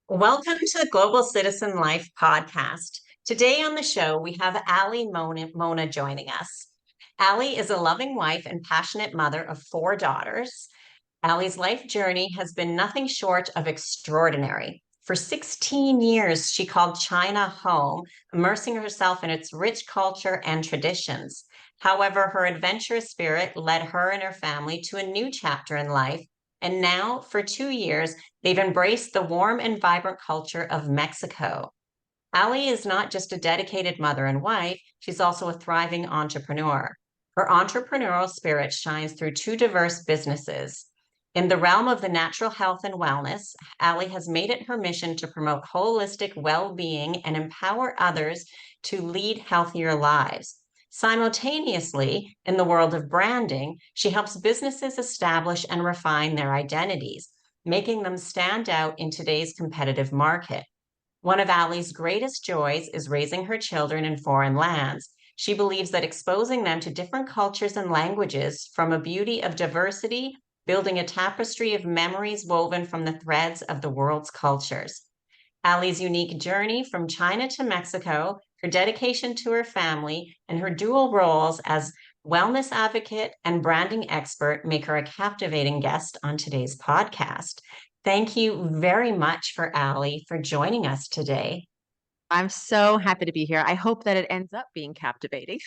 Welcome to the Global Citizen Life podcast. Today on the show, we have Ali Mona joining us. Ali is a loving wife and passionate mother of four daughters. Ali's life journey has been nothing short of extraordinary. For 16 years, she called China home, immersing herself in its rich culture and traditions. However, her adventurous spirit led her and her family to a new chapter in life. And now, for 2 years, they've embraced the warm and vibrant culture of Mexico. Ali is not just a dedicated mother and wife, she's also a thriving entrepreneur. Her entrepreneurial spirit shines through two diverse businesses. In the realm of the natural health and wellness, Ali has made it her mission to promote holistic well being and empower others to lead healthier lives. Simultaneously, in the world of branding, she helps businesses establish and refine their identities, making them stand out in today's competitive market. One of Ali's greatest joys is raising her children in foreign lands. She believes that exposing them to different cultures and languages from a beauty of diversity, building a tapestry of memories woven from the threads of the world's cultures. Ali's unique journey from China to Mexico, her dedication to her family, and her dual roles as wellness advocate and branding expert make her a captivating guest on today's podcast. Thank you very much for Ali for joining us today. I'm so happy to be here. I hope that it ends up being captivating.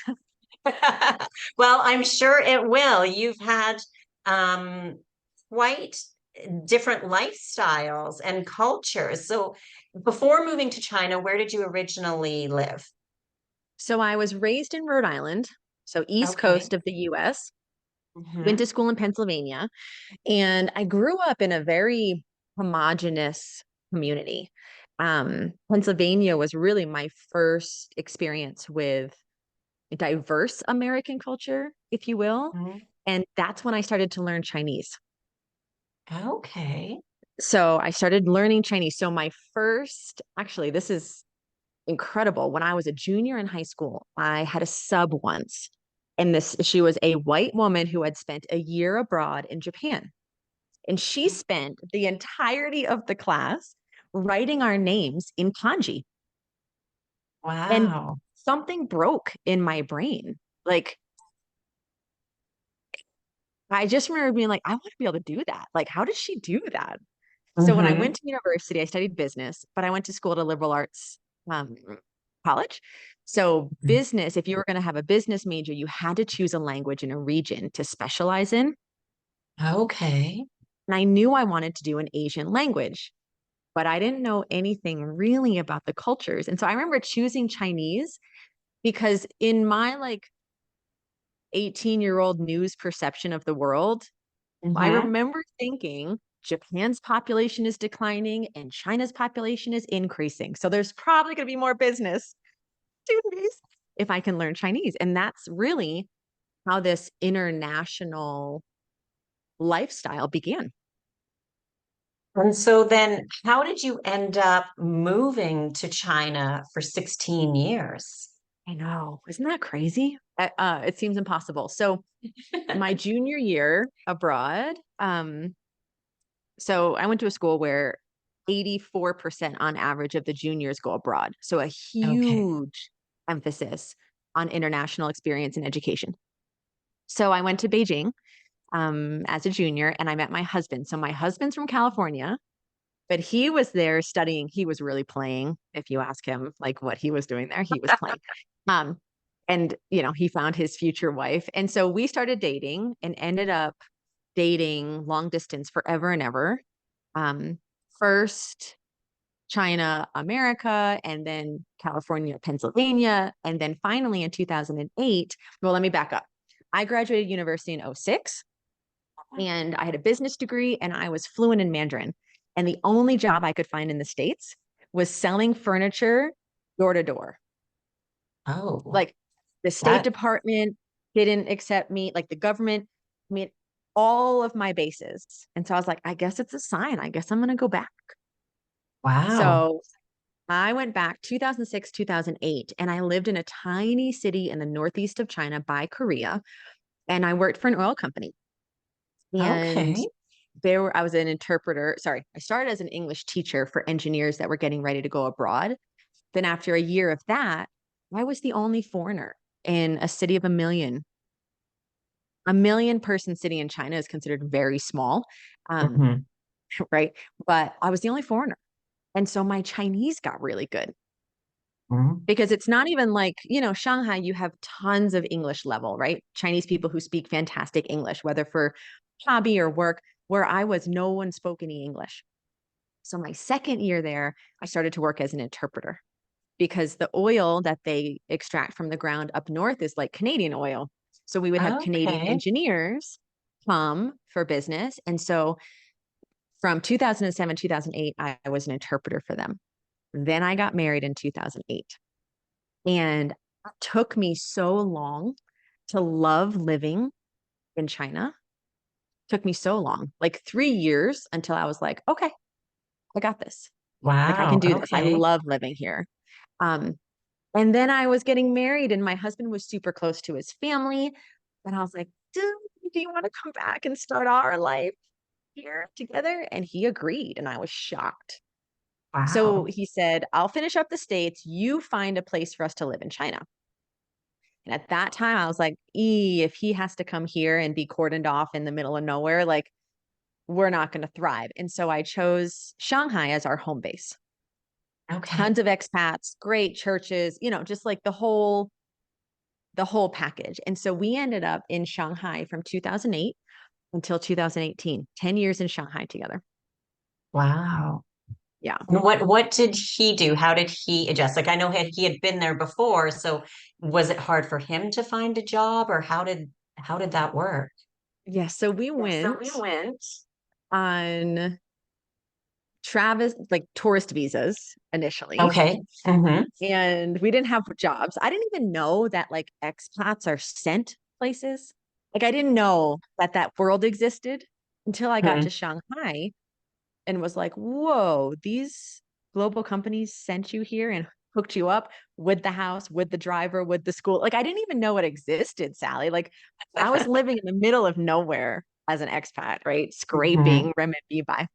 Well, I'm sure it will. You've had um, quite different lifestyles and cultures. So, before moving to China, where did you originally live? So I was raised in Rhode Island, so East Okay. Coast of the US, went Hmm. to school in Pennsylvania, and I grew up in a very homogenous community. Pennsylvania was really my first experience with diverse American culture, if you will. And that's when I started to learn Chinese. Okay. So I started learning Chinese. So my first, actually, this is incredible. When I was a junior in high school, I had a sub once. And she was a white woman who had spent a year abroad in Japan. And she spent the entirety of the class writing our names in kanji. And Wow. something broke in my brain. Like, I just remember being like, I want to be able to do that. Like, how did she do that? So when I Hmm. went to university, I studied business, but I went to school at a liberal arts um, college. So business, if you were going to have a business major, you had to choose a language in a region to specialize in. Okay. And I knew I wanted to do an Asian language, but I didn't know anything really about the cultures. And so I remember choosing Chinese because in my like 18-year-old news perception of the world, I Hmm. remember thinking Japan's population is declining and China's population is increasing. So there's probably going to be more business opportunities if I can learn Chinese. And that's really how this international lifestyle began. And so then, how did you end up moving to China for 16 years? I know. Isn't that crazy? It seems impossible. So my junior year abroad, so I went to a school where 84% on average of the juniors go abroad. So a Okay. huge emphasis on international experience and education. So I went to Beijing as a junior and I met my husband. So my husband's from California, but he was there studying. He was really playing. If you ask him like what he was doing there, he was playing. Um, and he found his future wife. And so we started dating and ended up dating long distance forever and ever. Um, First China, America, and then California, Pennsylvania. And then finally in 2008, well, let me back up. I graduated university in '06 and I had a business degree and I was fluent in Mandarin. And the only job I could find in the States was selling furniture door to door. Oh, Like the State that, Department didn't accept me, like the government, I mean, all of my bases. And so I was like, I guess it's a sign. I guess I'm going to go back. wow. So I went back 2006, 2008, and I lived in a tiny city in the northeast of China by Korea. And I worked for an oil company. And Okay. I was an interpreter. Sorry, I started as an English teacher for engineers that were getting ready to go abroad. Then after a year of that, I was the only foreigner in a city of 1 million. 1 million person city in China is considered very small. Um, Hmm. right. But I was the only foreigner. And so my Chinese got really good Hmm. because it's not even like, Shanghai, you have tons of English level, right? Chinese people who speak fantastic English, whether for hobby or work. Where I was, no one spoke any English. So my second year there, I started to work as an interpreter because the oil that they extract from the ground up north is like Canadian oil. So we would have Canadian Okay. engineers come for business. And so from 2007, 2008, I was an interpreter for them. Then I got married in 2008. And it took me so long to love living in China. Took me so long, like 3 years until I was like, okay, I got this. Like I can Wow. do this. I Okay. love living here. Um, and then I was getting married and my husband was super close to his family. And I was like, dude, do you want to come back and start our life here together? And he agreed. And I was shocked. So Wow. he said, I'll finish up the States. You find a place for us to live in China. And at that time, I was like, if he has to come here and be cordoned off in the middle of nowhere, like we're not going to thrive. And so I chose Shanghai as our home base. Okay. Tons of expats, great churches, just like the whole package. And so we ended up in Shanghai from 2008 until 2018, 10 years in Shanghai together. Wow. Yeah. And what did he do? How did he adjust? Like I know he had been there before, so was it hard for him to find a job, or how did that work? Yeah. So we Yeah, so went we went. on Travis, like tourist visas initially, Okay. Hmm. and we didn't have jobs. I didn't even know that like expats are sent places. Like I didn't know that that world existed until I got to Shanghai and was like, whoa, these global companies sent you here and hooked you up with the house, with the driver, with the school. Like I didn't even know it existed, Sally. Like I was living in the middle of nowhere as an expat, right? Hmm. Scraping renminbi by.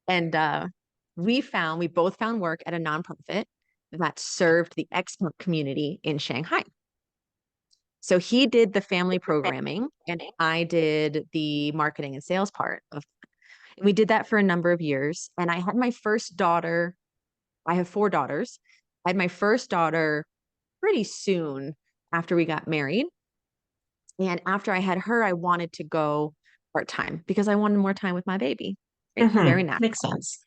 And we both found work at a nonprofit that served the expat community in Shanghai. So he did the family programming and I did the marketing and sales part of we did that for a number of years. And I had my first daughter. I have 4 daughters. I had my first daughter pretty soon after we got married. And after I had her, I wanted to go part time because I wanted more time with my baby. Right? Very Hmm. natural. Makes sense.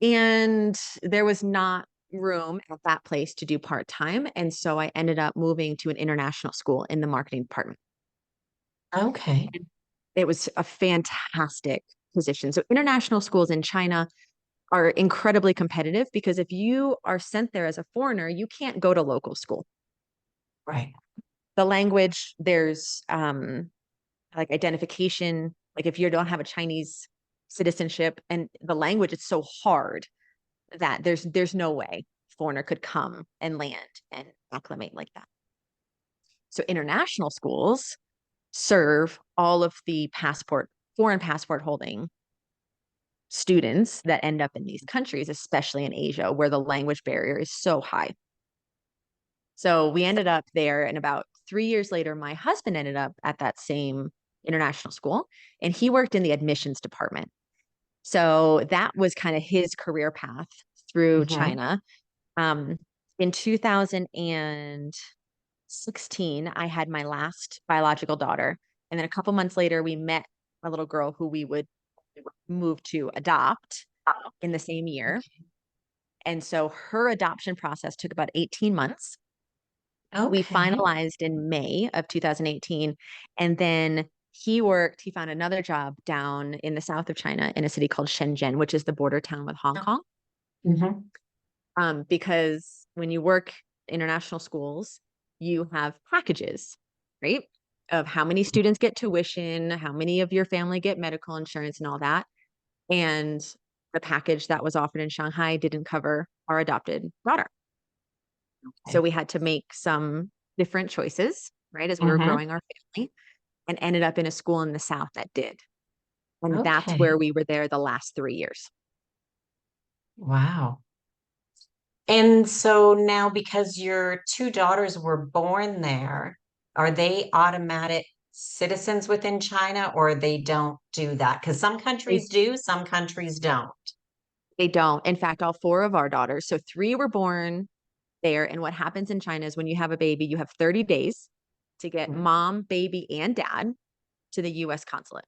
And there was not room at that place to do part time. And so I ended up moving to an international school in the marketing department. Okay. And it was a fantastic position. So international schools in China are incredibly competitive because if you are sent there as a foreigner, you can't go to local school. Right. The language, there's like identification, like if you don't have a Chinese citizenship and the language, it's so hard that there's no way foreigner could come and land and acclimate like that. So international schools serve all of the foreign passport holding students that end up in these countries, especially in Asia, where the language barrier is so high. So we ended up there, and about 3 years later, my husband ended up at that same international school, and he worked in the admissions department. So that was kind of his career path through Hmm. China. Um, in 2016, I had my last biological daughter. And then a couple months later, we met a little girl who we would move to adopt in the same year. And so her adoption process took about 18 months. We Okay. finalized in May of 2018. And then he found another job down in the south of China in a city called Shenzhen, which is the border town with Hong Kong. Hmm. Because when you work international schools, you have packages, right? Of how many students get tuition, how many of your family get medical insurance, and all that. And the package that was offered in Shanghai didn't cover our adopted daughter. So Okay. we had to make some different choices, right, as we were Hmm. growing our family and ended up in a school in the South that did. And that's where Okay. we were there the last 3 years. Wow. And so now, because your two daughters were born there, are they automatic citizens within China, or they don't do that? Because some They countries do, some countries don't. they don't. In fact, all four of our daughters, so three were born there. And what happens in China is when you have a baby, you have 30 days to get Mhm. mom, baby, and dad to the US consulate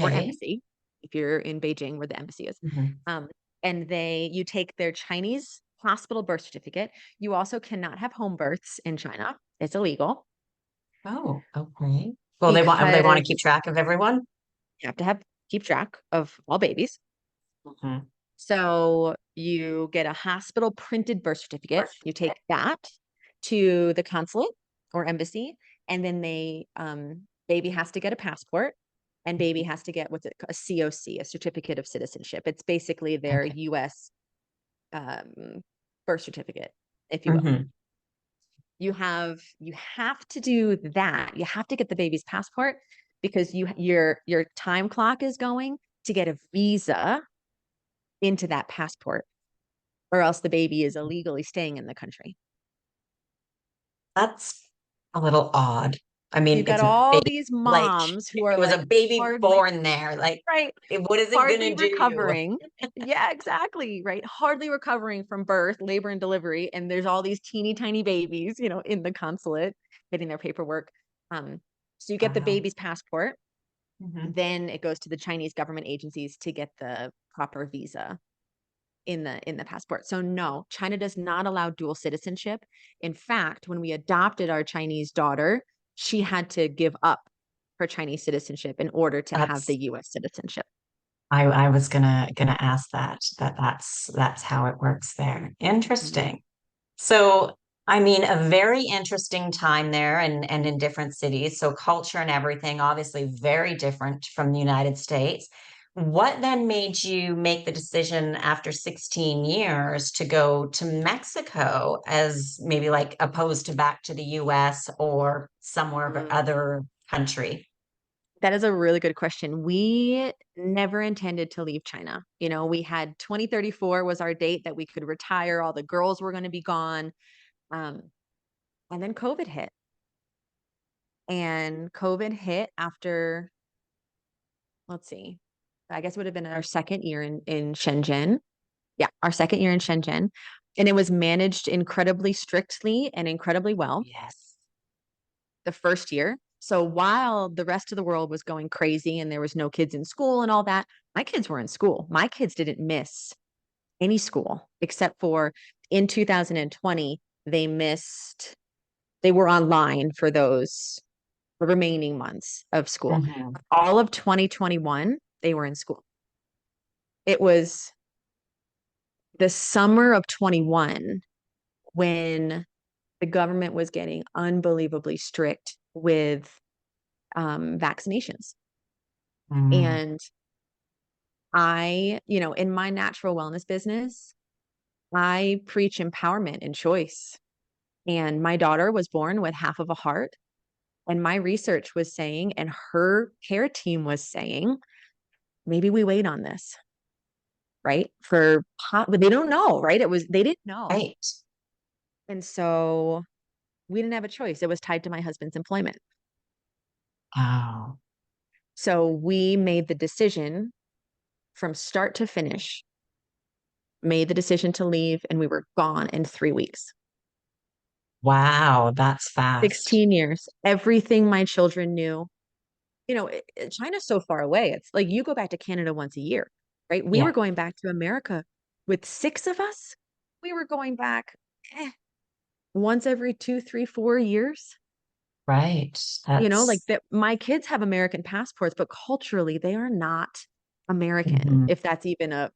or Okay. embassy if you're in Beijing where the embassy is. Mhm. Um, and you take their Chinese hospital birth certificate. You also cannot have home births in China. It's illegal Oh, okay. Well, they want to keep because track of everyone. you have to have keep track of all babies. Mhm. So you get a hospital printed birth certificate. You take that to the consulate or embassy, and then baby has to get a passport, and baby has to get a COC, a certificate of citizenship. It's basically their Okay. U.S. Um, birth certificate, if you will. Hmm. You have to do that. You have to get the baby's passport because your time clock is going to get a visa into that passport, or else the baby is illegally staying in the country. That's a little odd. I So you've mean, got it's a all baby. these Like, moms who it are was like a baby hardly born there. Like, right, what is it hardly gonna do? recovering. Yeah, exactly. Right. Hardly recovering from birth, labor and delivery. And there's all these teeny tiny babies, in the consulate getting their paperwork. Um, so you get the Wow. baby's passport, Hmm. then it goes to the Chinese government agencies to get the proper visa in the passport. So no, China does not allow dual citizenship. In fact, when we adopted our Chinese daughter, she had to give up her Chinese citizenship in order to have the That's US citizenship. I was gonna ask that's how it works there. Mhm. Interesting. So, I mean, a very interesting time there and in different cities. So culture and everything, obviously very different from the United States. What then made you make the decision after 16 years to go to Mexico as maybe like opposed to back to the US or somewhere Mm. other country? That is a really good question. We never intended to leave China. We had 2034 was our date that we could retire. All the girls were going to be gone. Um, and then COVID hit. And COVID hit after, let's see, I guess it would have been our second year in Shenzhen. Yeah, our second year in Shenzhen. And it was managed incredibly strictly and incredibly well Yes. the first year. So while the rest of the world was going crazy and there was no kids in school and all that, my kids were in school. My kids didn't miss any school except for in 2020, they were online for those remaining months of school. Hmm. All of 2021, they were in school. It was the summer of 21 when the government was getting unbelievably strict with vaccinations. Mm. And in my natural wellness business, I preach empowerment and choice. And my daughter was born with half of a heart. And my research was saying, and her care team was saying, maybe we wait on this, right? But they don't know, right? They didn't know. Right. And so we didn't have a choice. It was tied to my husband's employment. Wow. So we made the decision from start to finish, made the decision to leave, and we were gone in 3 weeks. Wow, that's fast. 16 years, everything my children knew. China's so far away. It's like you go back to Canada once a year, right? We Yeah, were going back to America with six of us. We were going back once every 2, 3, 4 years. right. Like That's that. My kids have American passports, but culturally they are not American, mhm. if that's even a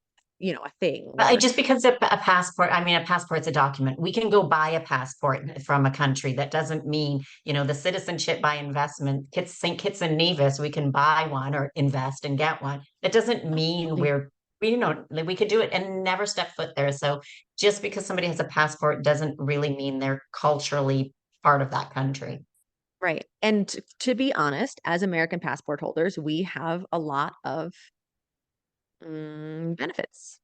thing where Just because a passport, I mean, a passport's a document. We can go buy a passport from a country. That doesn't mean, the citizenship by investment, St. Kitts and Nevis, we can buy one or invest and get one. That doesn't mean absolutely. like we could do it and never step foot there. So just because somebody has a passport doesn't really mean they're culturally part of that country. Right. And to be honest, as American passport holders, we have a lot of benefits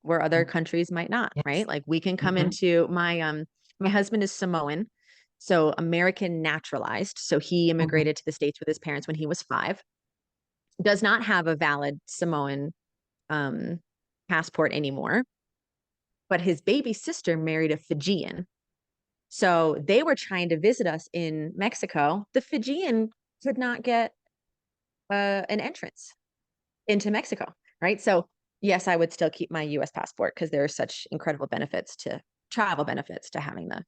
where other Mm, countries might not, right? yes. Like we can come Hmm. into my husband is Samoan, so American naturalized. So he Hmm. immigrated to the States with his parents when he was 5. Does not have a valid Samoan um passport anymore, but his baby sister married a Fijian. So they were trying to visit us in Mexico. The Fijian could not get an entrance into Mexico, right? So yes, I would still keep my US passport because there are such incredible benefits to travel benefits to having the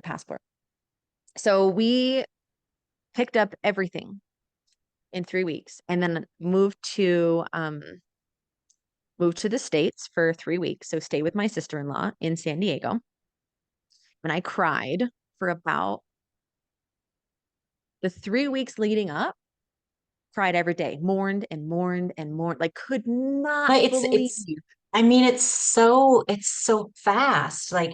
passport. So we picked up everything in 3 weeks and then moved to the States for 3 weeks. So stay with my sister-in-law in San Diego. And I cried for about the 3 weeks leading up, cried every day, mourned and mourned and mourned, like could not But believe I mean, it's so fast. Like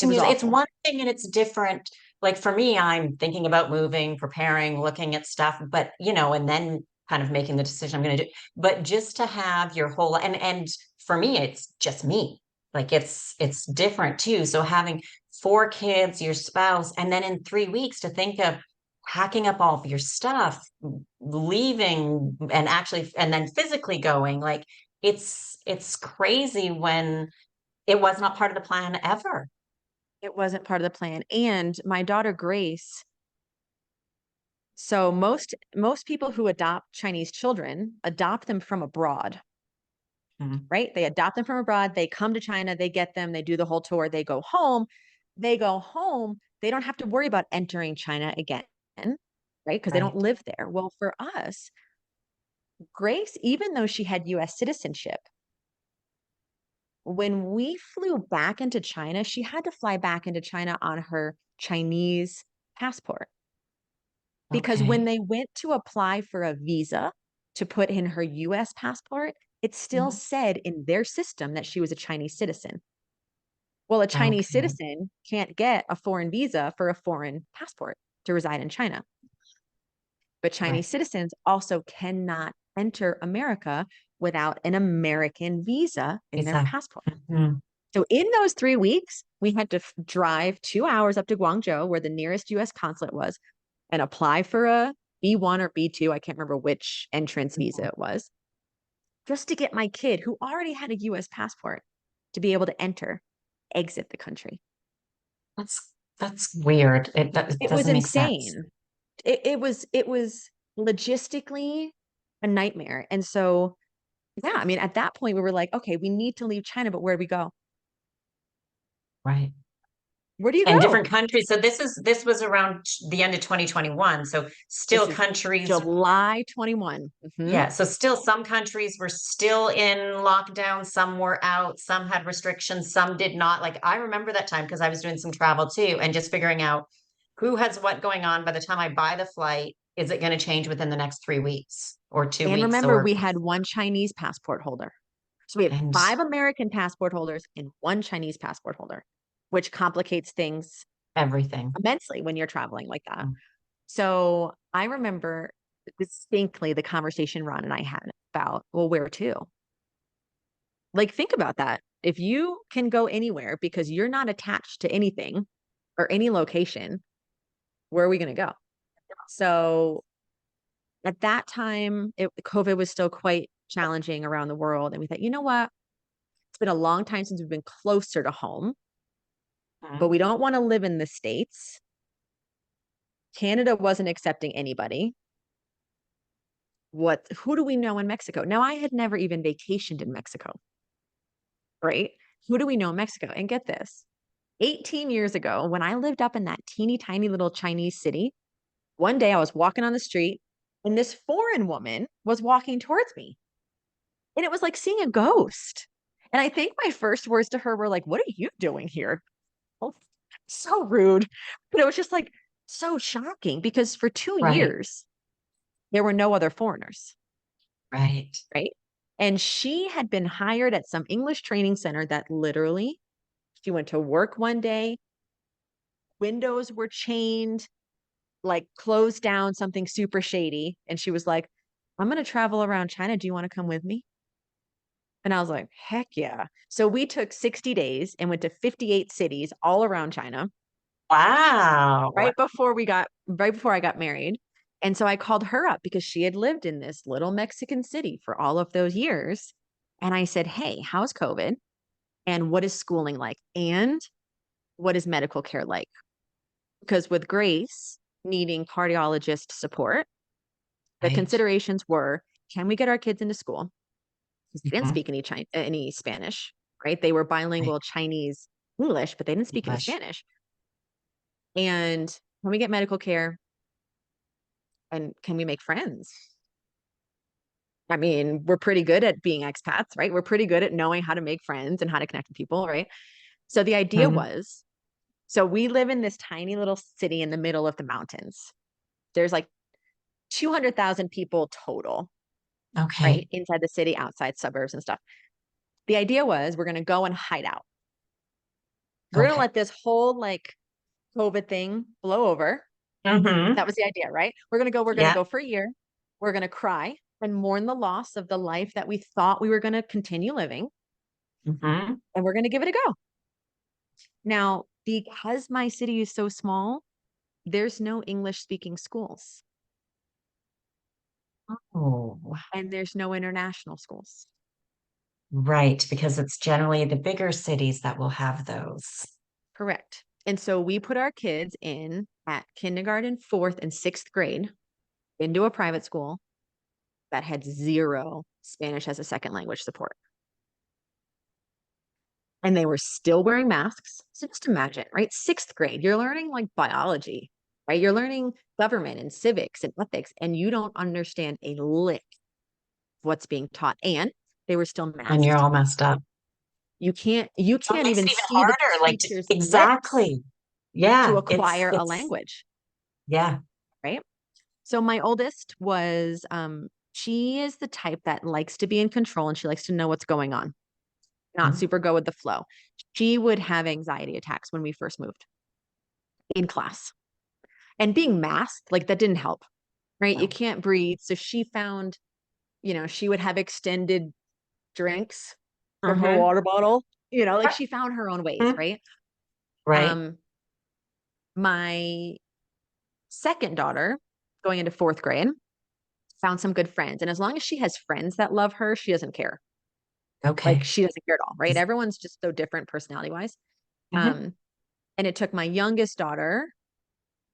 it 16 was years, it's awful. one thing and it's different. Like for me, I'm thinking about moving, preparing, looking at stuff, but and then kind of making the decision I'm going to do. But just to have your whole and for me, it's just me. Like it's different too. So having 4 kids, your spouse, and then in 3 weeks to think of packing up all of your stuff, leaving and actually and then physically going, like it's crazy when it was not part of the plan ever. It wasn't part of the plan. And my daughter Grace, so most people who adopt Chinese children adopt them from abroad, Mhm. right? They adopt them from abroad, they come to China, they get them, they do the whole tour, they go home. They go home, they don't have to worry about entering China again, right? Because they don't Right. live there. Well, for us, Grace, even though she had US citizenship, when we flew back into China, she had to fly back into China on her Chinese passport. Because when Okay. they went to apply for a visa to put in her US passport, it still Mhm. said in their system that she was a Chinese citizen. Well, a Chinese Okay. citizen can't get a foreign visa for a foreign passport to reside in China. But Right. Chinese citizens also cannot enter America without an American visa in their Exactly. passport. Mhm. So in those 3 weeks, we had to drive 2 hours up to Guangzhou, where the nearest US consulate was, and apply for a B1 or B2. I can't remember which entrance visa Mhm. it was, just to get my kid, who already had a US passport, to be able to exit the country. That's weird. It It was doesn't make sense. insane. It was logistically a nightmare. And so, yeah, I mean, at that point, we were like, okay, we need to leave China, but where do we go? Right. Where do you And go? different countries. So this was around the end of 2021. So This still is countries. July 21. Yeah, so still some countries were still in lockdown, some were out, some had restrictions, some did not. Like I remember that time because I was doing some travel too and just figuring out who has what going on by the time I buy the flight. Is it going to change within the next 3 weeks or two And weeks remember, or we had one Chinese passport holder. So we had and 5 American passport holders and one Chinese passport holder, which complicates things everything. immensely when you're traveling like that. Mm. So I remember distinctly the conversation Ron and I had about, well, where to? Like, think about that. If you can go anywhere because you're not attached to anything or any location, where are we going to go? So at that time, COVID was still quite challenging around the world. And we thought, you know what? It's been a long time since we've been closer to home, but Mhm. we don't want to live in the States. Canada wasn't accepting anybody. Who do we know in Mexico? Now, I had never even vacationed in Mexico, right? Who do we know in Mexico? And get this, 18 years ago, when I lived up in that teeny tiny little Chinese city, one day I was walking on the street and this foreign woman was walking towards me. And it was like seeing a ghost. And I think my first words to her were like, "What are you doing here?" Oh, so rude. But it was just like so shocking because for 2 Right, years, there were no other foreigners, right. right? And she had been hired at some English training center that literally she went to work one day, windows were chained, like closed down something super shady. And she was like, I'm going to travel around China. Do you want to come with me? And I was like, heck yeah. So we took 60 days and went to 58 cities all around China Wow. right before I got married. And so I called her up because she had lived in this little Mexican city for all of those years. And I said, hey, how's COVID? And what is schooling like? And what is medical care like? Because with Grace needing cardiologist support, the Right. considerations were, can we get our kids into school? Because they didn't Mhm. speak any Spanish, right? They were Right. bilingual Chinese English, but they didn't speak any English. Spanish. And can we get medical care? And can we make friends? I mean, we're pretty good at being expats, right? We're pretty good at knowing how to make friends and how to connect with people, right? So the idea Mhm. was, so we live in this tiny little city in the middle of the mountains. There's like 200,000 people total, Okay. right? Inside the city, outside suburbs and stuff. The idea was we're going to go and hide out. We're going to Okay. let this whole like COVID thing blow over. Hmm. That was the idea, right? We're going to Yeah. go for a year. We're going to cry and mourn the loss of the life that we thought we were going to continue living. Hmm. And we're going to give it a go. Now, because my city is so small, there's no English speaking schools Oh, and there's no international schools. right. Because it's generally the bigger cities that will have those. Correct. And so we put our kids in at kindergarten, fourth, and sixth grade into a private school that had zero Spanish as a second language support. And they were still wearing masks. So just imagine, right? Sixth grade, you're learning like biology, right? You're learning government and civics and ethics, and you don't understand a lick of what's being taught. And they were still And you're masked. all messed up. You So it can't makes even it even see the harder. Like, teacher's lips exactly. to Yeah. acquire a language, Yeah. right? So my oldest was she is the type that likes to be in control and she likes to know what's going on, not Mhm. super go with the flow. She would have anxiety attacks when we first moved in class. And being masked, like that didn't help, right? You No. can't breathe. So she found, she would have extended drinks from her Hmm. water bottle, like she found her own ways, right? Right. Um, my second daughter, going into fourth grade, found some good friends. And as long as she has friends that love her, she doesn't care. Like Okay. she doesn't care at all, right? Everyone's just so different personality wise. Mhm. Um, and it took my youngest daughter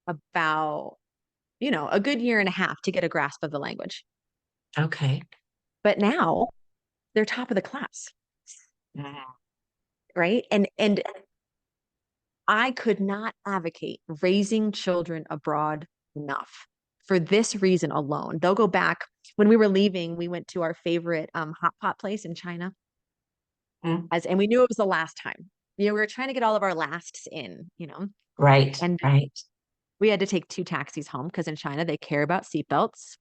about, a good year and a half to get a grasp of the language. Okay. But now they're top of the class, Mhm. right? And I could not advocate raising children abroad enough for this reason alone. They'll go back. When we were leaving, we went to our favorite hot pot place in China, Mhm. and we knew it was the last time. We were trying to get all of our lasts in, Right. and Right. we had to take two taxis home because in China they care about seatbelts.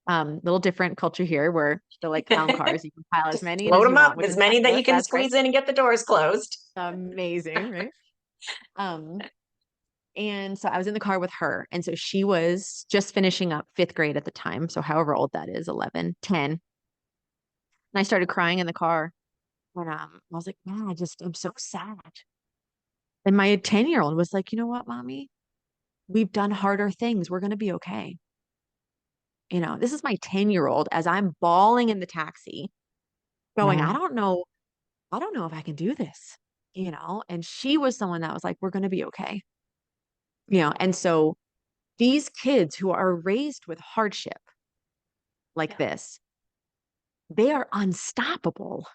Little different culture here where they're like clown cars. You can pile as Just many in load as them you up, want, which as is many that you fabulous. can That's right. squeeze in and get the doors closed. Amazing, right? Um, and so I was in the car with her. And so she was just finishing up fifth grade at the time. So however old that is, 11, 10. And I started crying in the car. And I was like, man, I'm so sad. And my 10-year-old was like, you know what, mommy? We've done harder things. We're going to be okay. This is my 10-year-old as I'm bawling in the taxi, going, Mhm. I don't know if I can do this, and she was someone that was like, we're going to be okay. And so these kids who are raised with hardship like Yeah. this, they are unstoppable.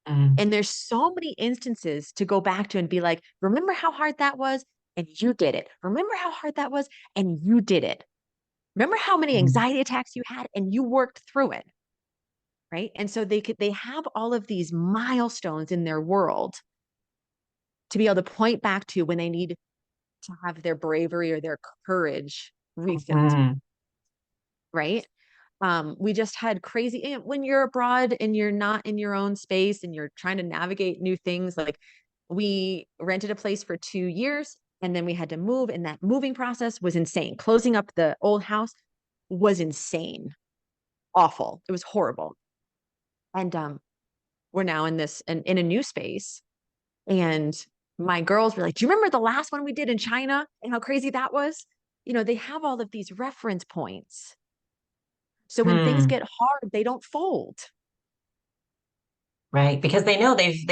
Mm. And there's so many instances to go back to and be like, remember how hard that was? And you did it. Remember how hard that was? And you did it. Remember how many Mm. anxiety attacks you had and you worked through it. Right. And so they have all of these milestones in their world to be able to point back to when they need to have their bravery or their courage refilled. Mhm. Right. We just had crazy when you're abroad and you're not in your own space and you're trying to navigate new things. Like we rented a place for 2 years. And then we had to move, and that moving process was insane. Closing up the old house was insane, awful. It was horrible. And we're now in a new space. And my girls were like, "Do you remember the last one we did in China and how crazy that was?" They have all of these reference points. So when things Hmm. get hard, they don't fold. Right. Because they know they've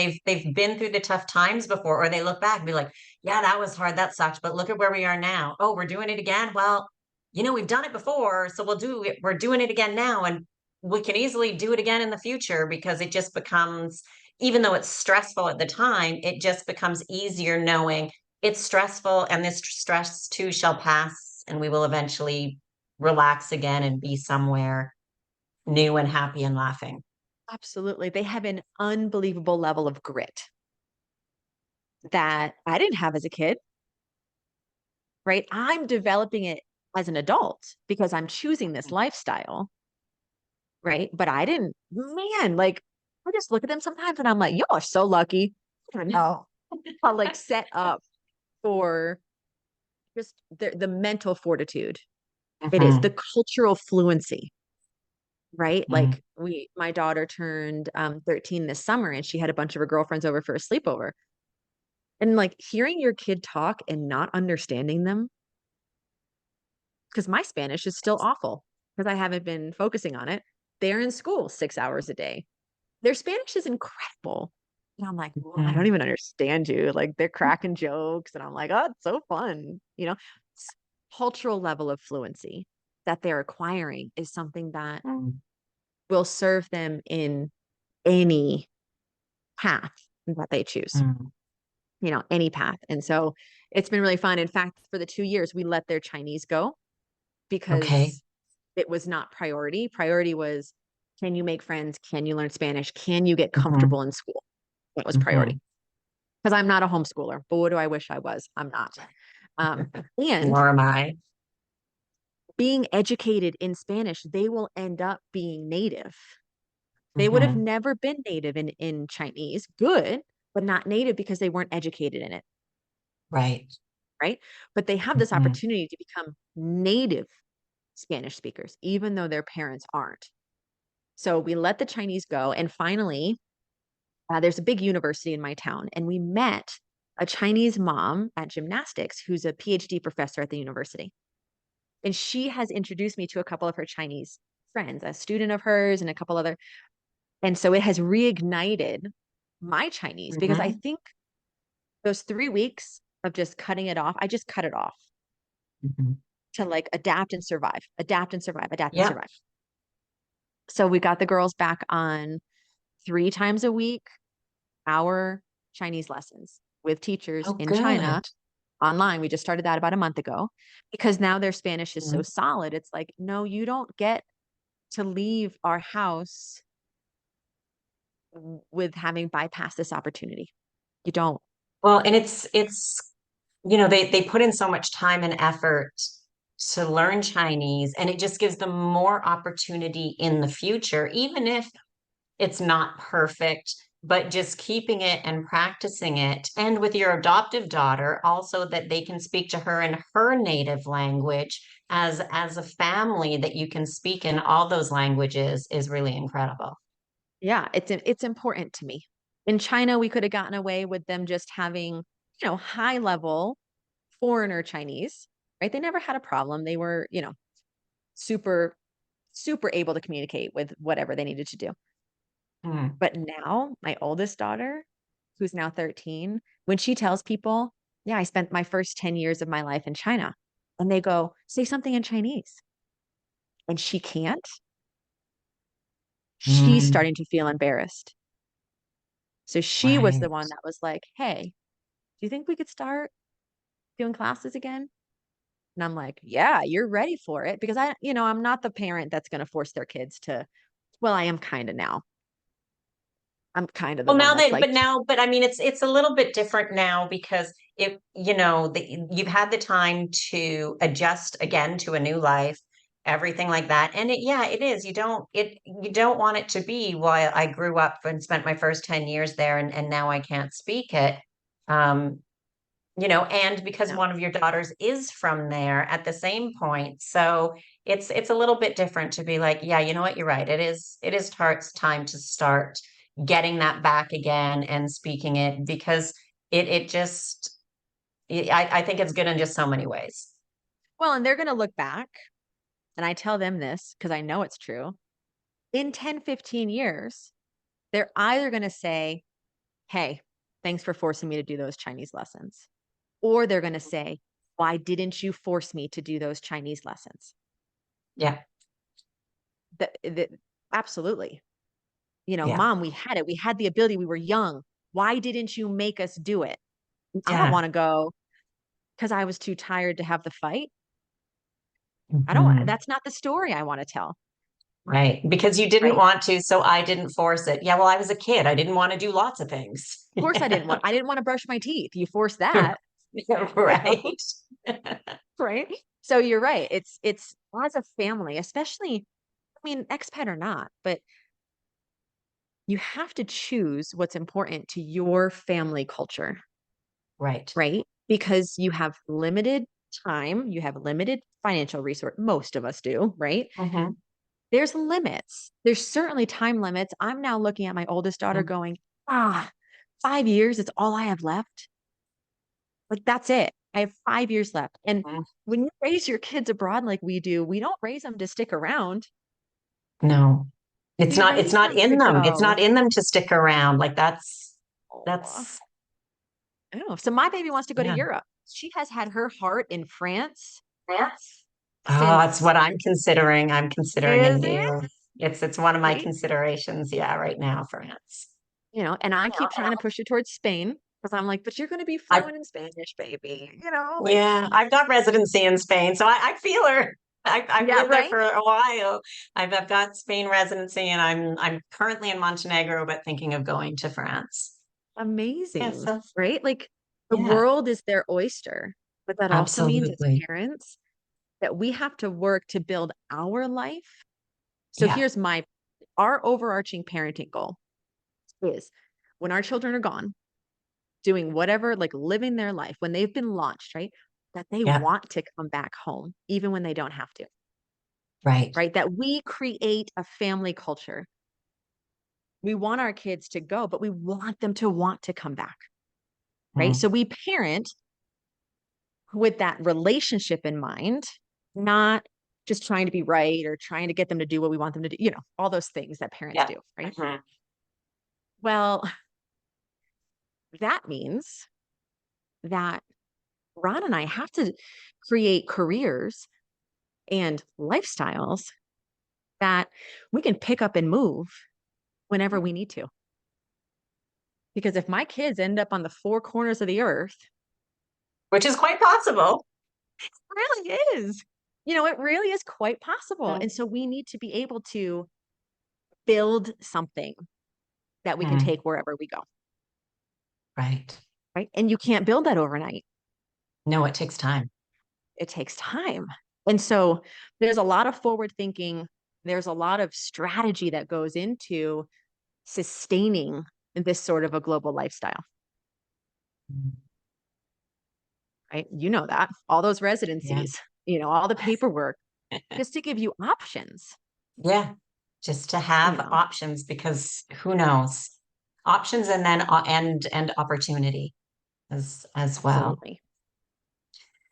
been through the tough times before, or they look back and be like, yeah, that was hard, that sucked, but look at where we are now. Oh, we're doing it again. Well, we've done it before, so we're doing it again now. And we can easily do it again in the future because it just becomes, even though it's stressful at the time, it just becomes easier knowing it's stressful and this stress too shall pass and we will eventually relax again and be somewhere new and happy and laughing. Absolutely. They have an unbelievable level of grit that I didn't have as a kid, right? I'm developing it as an adult because I'm choosing this lifestyle, right? But I didn't, man, like I just look at them sometimes and I'm like, y'all are so lucky. I don't know. How like set up for just the mental fortitude. It is the Mhm. cultural fluency, right? Mhm. Like my daughter turned 13 this summer and she had a bunch of her girlfriends over for a sleepover. And like hearing your kid talk and not understanding them, because my Spanish is still awful because I haven't been focusing on it. They're in school 6 hours a day. Their Spanish is incredible. And I'm like, "Well, I don't Mhm. even understand you." Like they're cracking jokes, and I'm like, "Oh, it's so fun." Cultural level of fluency that they're acquiring is something that Mhm. will serve them in any path that they choose, Mhm. any path. And so it's been really fun. In fact, for the 2 years, we let their Chinese go Okay. because it was not priority. Priority was, can you make friends? Can you learn Spanish? Can you get Mhm. comfortable in school? That was priority. Mhm. Because I'm not a homeschooler, but what do I wish I was? I'm not. Um, and Nor am I. being educated in Spanish, they will end up being native. They would have Mhm. never been native in Chinese, good, but not native because they weren't educated in it, Right. right? But they have this Mhm. opportunity to become native Spanish speakers, even though their parents aren't. So we let the Chinese go. And finally, there's a big university in my town, and we met a Chinese mom at gymnastics who's a PhD professor at the university. And she has introduced me to a couple of her Chinese friends, a student of hers and a couple other. And so it has reignited my Chinese because I Mhm. think those 3 weeks of just cutting it off, I just cut it off Mhm. to like adapt and survive, adapt and survive, adapt and Yep. survive. So we got the girls back on 3 times a week, our Chinese lessons with teachers Oh, in China good. online. We just started that about a month ago because now their Spanish is so Mhm. solid. It's like, no, you don't get to leave our house with having bypassed this opportunity. You don't. Well, and they put in so much time and effort to learn Chinese, and it just gives them more opportunity in the future, even if it's not perfect, but just keeping it and practicing it. And with your adoptive daughter, also that they can speak to her in her native language as a family that you can speak in all those languages is really incredible. Yeah, it's important to me. In China, we could have gotten away with them just having, high level foreigner Chinese, right? They never had a problem. They were, super, super able to communicate with whatever they needed to do. Hmm. But now, my oldest daughter, who's now 13, when she tells people, yeah, I spent my first 10 years of my life in China, and they go, say something in Chinese, and she can't, she's Mm. starting to feel embarrassed. So she was the Right. one that was like, hey, do you think we could start doing classes again? And I'm like, yeah, you're ready for it because I'm not the parent that's going to force their kids to, well, I am kind of now. I'm kind of the Well, one that's like, but I mean, it's a little bit different now because you've had the time to adjust again to a new life, everything like that. And yeah, it is. You don't want it to be, well, I grew up and spent my first 10 years there and now I can't speak it. Um, and because No. one of your daughters is from there at the same point. So it's a little bit different to be like, yeah, you know what, you're right. It is time to start getting that back again and speaking it, because it just I think it's good in just so many ways. Well, and they're going to look back, and I tell them this because I know it's true. In 10, 15 years, they're either going to say, hey, thanks for forcing me to do those Chinese lessons. Or they're going to say, why didn't you force me to do those Chinese lessons? Yeah. The, absolutely. Yeah. Mom, we had it. We had the ability. We were young. Why didn't you make us do it? I don't Yeah. want to go because I was too tired to have the fight. I don't, Mhm. that's not the story I want to tell. Right. Because you didn't Right. want to, so I didn't force it. Yeah, well, I was a kid. I didn't want to do lots of things. Of course I didn't want to brush my teeth. You force that, you know, Right. right? So you're right. It's as a family, especially, I mean, expat or not, but you have to choose what's important to your family culture, Right. right? Because you have limited time, you have limited financial resource. Most of us do, right? Hmm. There's limits. There's certainly time limits. I'm now looking at my oldest daughter going, 5 years, it's all I have left. Like that's it. I have 5 years left. And when you raise your kids abroad like we do, we don't raise them to stick around. No. It's We not it's raise not them to in them. It's go. not in them to stick around. Like Oh, that's oh. So my baby wants to go to yeah. Europe. She has had her heart in France Oh, that's since, what I'm considering a is it? new. It's one of my Right? considerations, yeah, right now, France. And I keep trying to push her towards Spain because I'm like, but you're going to be I fluent in Spanish, baby, like, Yeah, I've got residency in Spain, so I feel her. I've yeah, lived there right? for a while. I've got Spain residency, and I'm currently in Montenegro, but thinking of going to France. Yeah, Amazing, so right? Like the yeah, world is their oyster, but that also means as absolutely. parents that we have to work to build our life. So Yeah, here's our overarching parenting goal is when our children are gone, doing whatever, like living their life, when they've been launched, right? That they yeah, want to come back home, even when they don't have to, right. right? That we create a family culture. We want our kids to go, but we want them to want to come back, right? Mm, So we parent with that relationship in mind, not just trying to be right or trying to get them to do what we want them to do, all those things that parents yeah. do, right? Mhm. Well, that means that Ron and I have to create careers and lifestyles that we can pick up and move whenever we need to. Because if my kids end up on the four corners of the earth, Which is quite possible. it really is. It really is quite possible. Mm, And so we need to be able to build something that we can mm, take wherever we go, right. right? And you can't build that overnight. No, it takes time. It takes time. And so there's a lot of forward thinking, there's a lot of strategy that goes into sustaining this sort of a global lifestyle, Mm, right? You know that all those yeah. residencies, all the paperwork, just to give you options, Yeah, just to you have know, options, because who knows? Options, and then and opportunity as well. absolutely.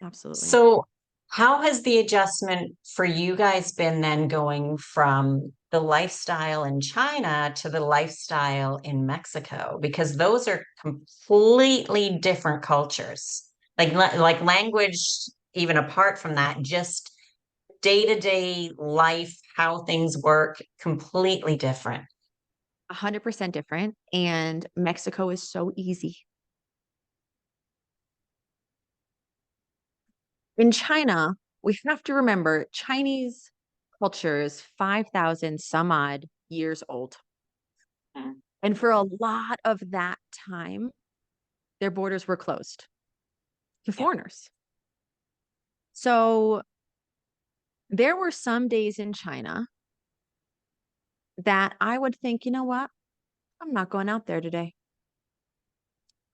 Absolutely. So, how has the adjustment for you guys been then, going from the lifestyle in China to the lifestyle in Mexico? Because those are completely different cultures. Like language, even apart from that, just day-to-day life, how things work, completely different. 100% different. And Mexico is so easy. In China, we have to remember Chinese culture is 5,000 some odd years old. Mm, And for a lot of that time, their borders were closed to yeah. foreigners. So there were some days in China that I would think, you know what? I'm not going out there today.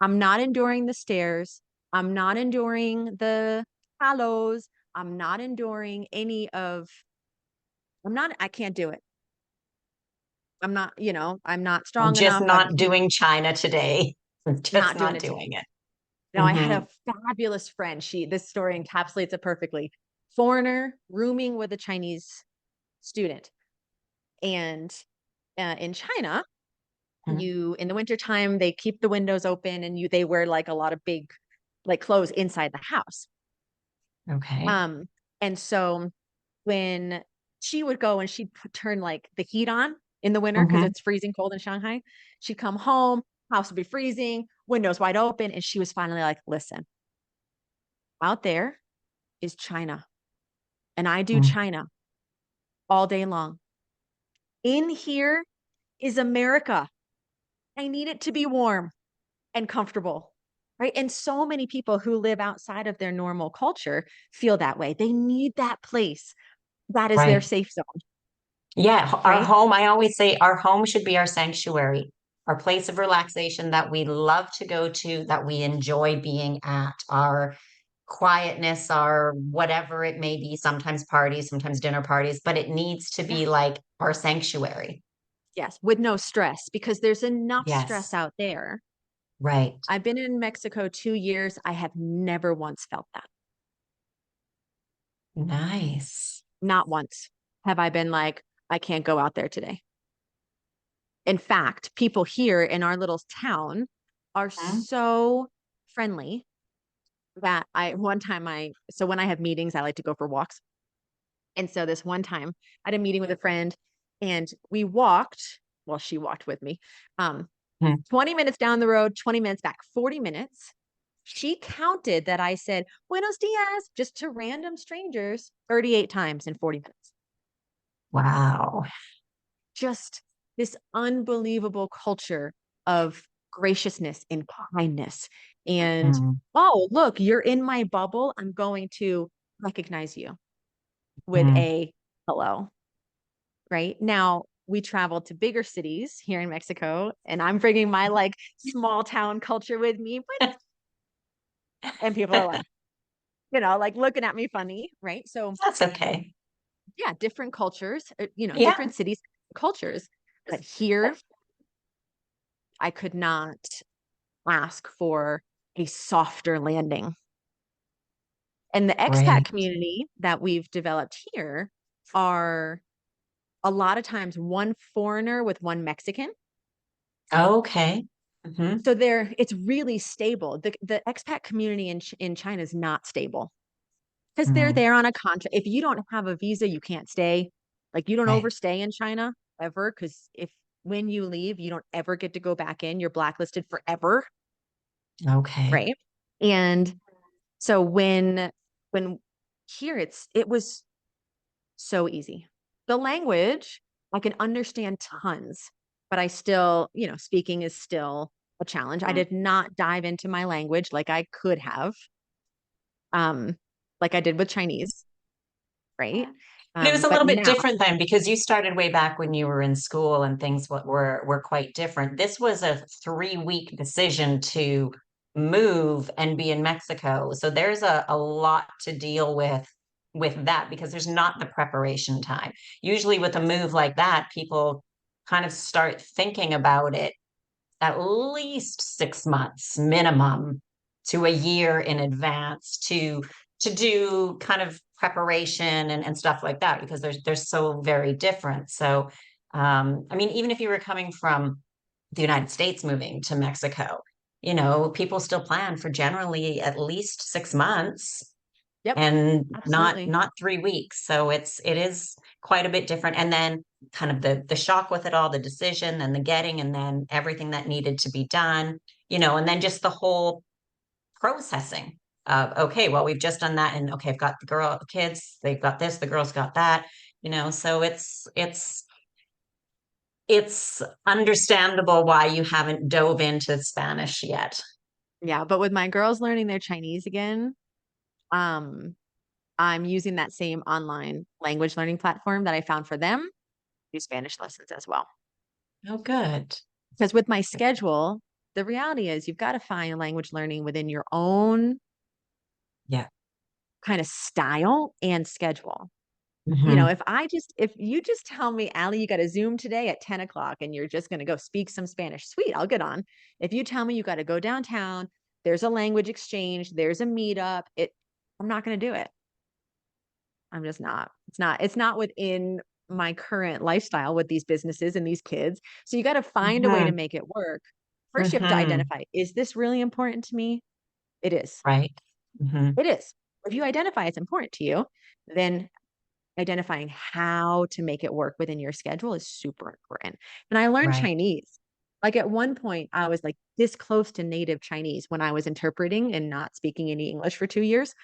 I'm not enduring the stairs. I'm not enduring the hellos. I'm not enduring any of, I can't do it. I'm not, I'm not I'm strong just enough. I'm not doing China today. I'm just not doing not it today. doing it. Now I had Hmm. a fabulous friend. This story encapsulates it perfectly. Foreigner rooming with a Chinese student. And in China, in the wintertime, they keep the windows open and they wear like a lot of big, like clothes inside the house. Okay. Um, and so when she would go and she'd turn like the heat on in the winter because Hmm. it's freezing cold in Shanghai, she'd come home, house would be freezing, windows wide open. And she was finally like, listen, out there is China and I do China all day long. In here is America. I need it to be warm and comfortable. Right. And so many people who live outside of their normal culture feel that way. They need that place that is their Right. safe zone. Yeah, our Right. home, I always say our home should be our sanctuary, our place of relaxation that we love to go to, that we enjoy being at, our quietness, our whatever it may be, sometimes parties, sometimes dinner parties, but it needs to Yeah. be like our sanctuary. Yes. With no stress because there's enough stress Yes, out there. right. I've been in Mexico 2 years. I have never once felt that. Nice. Not once have I been like, I can't go out there today. In fact, people here in our little town are Mhm. so friendly that one time so when I have meetings, I like to go for walks. And so this one time I had a meeting with a friend and we walked, well, she walked with me, um, Mhm. 20 minutes down the road, 20 minutes back, 40 minutes. She counted that I said, Buenos dias, just to random strangers 38 times in 40 minutes. Wow. Just this unbelievable culture of graciousness and kindness. And, Mhm. oh, look, you're in my bubble. I'm going to recognize you with Mhm. a hello. Right now, we travel to bigger cities here in Mexico, and I'm bringing my like small town culture with me. And people are like, like looking at me funny. Right. So, That's okay. yeah, different cultures, Yeah. different cities, cultures. But here, I could not ask for a softer landing. And the expat Great. community that we've developed here are a lot of times one foreigner with one Mexican. Okay. Hmm. So it's really stable. The expat community in China is not stable because they're Hmm. there on a contract. If you don't have a visa, you can't stay. Like you don't Right. overstay in China ever because if when you leave, you don't ever get to go back in. You're blacklisted forever, Okay. right? And so when here it was so easy. The language, I can understand tons, but I still, speaking is still a challenge. I did not dive into my language like I could have, um, like I did with Chinese, right? But it was a But little bit now, different then because you started way back when you were in school and things were quite different. This was a 3 week decision to move and be in Mexico. So there's a lot to deal with that because there's not the preparation time. Usually with a yes, move like that, people kind of start thinking about it at least 6 months minimum to a year in advance to do kind of preparation and stuff like that because they're so very different. So I mean, even if you were coming from the United States moving to Mexico, people still plan for generally at least 6 months yep, and not absolutely. not 3 weeks. So it is quite a bit different. And then kind of the shock with it all, the decision and the getting, and then everything that needed to be done, and then just the whole processing of okay, well, we've just done that, and okay, I've got the kids, they've got this, the girls got that, so it's understandable why you haven't dove into Spanish yet. Yeah, but with my girls learning their Chinese again, um, I'm using that same online language learning platform that I found for them, do Spanish lessons as well. Oh, good. Because with my schedule, the reality is you've got to find language learning within your own Yeah. kind of style and schedule. Hmm. If you just tell me, Allie, you got a Zoom today at 10 o'clock and you're just going to go speak some Spanish, sweet, I'll get on. If you tell me you got to go downtown, there's a language exchange, there's a meetup, I'm not going to do it. I'm just not. It's not within my current lifestyle with these businesses and these kids. So you got to find a way to Hmm. make it work. First, you have to Hmm. identify, is this really important to me? It is. Right. Hmm. It is. If you identify it's important to you, then identifying how to make it work within your schedule is super important. And I learned Right. Chinese. Like at one point, I was like this close to native Chinese when I was interpreting and not speaking any English for 2 years.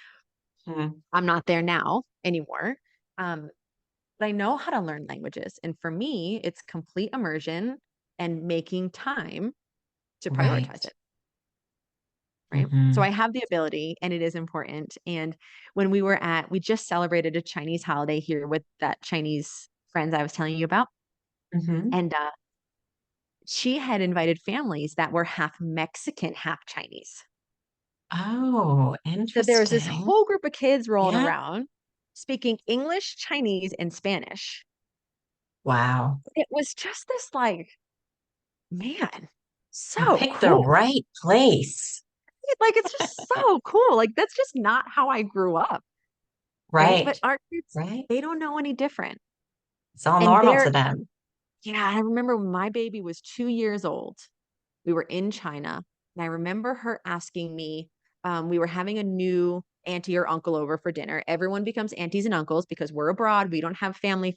Hmm. I'm not there now anymore. Um, but I know how to learn languages. And for me, it's complete immersion and making time to prioritize Right. it. Right. So Hmm. I have the ability and it is important. And when we just celebrated a Chinese holiday here with that Chinese friends I was telling you about. Hmm. And she had invited families that were half Mexican, half Chinese. Oh, So there was this interesting. whole group of kids rolling Yeah. around speaking English, Chinese, and Spanish. Wow. It was just this like, man, You so picked the cool. right place. Like it's just so cool. Like that's just not how I grew up. Right. Right. But our kids, Right. they don't know any different. It's all And normal to them. yeah, I remember when my baby was 2 years old, we were in China. And I remember her asking me, we were having a new auntie or uncle over for dinner. Everyone becomes aunties and uncles because we're abroad. We don't have family.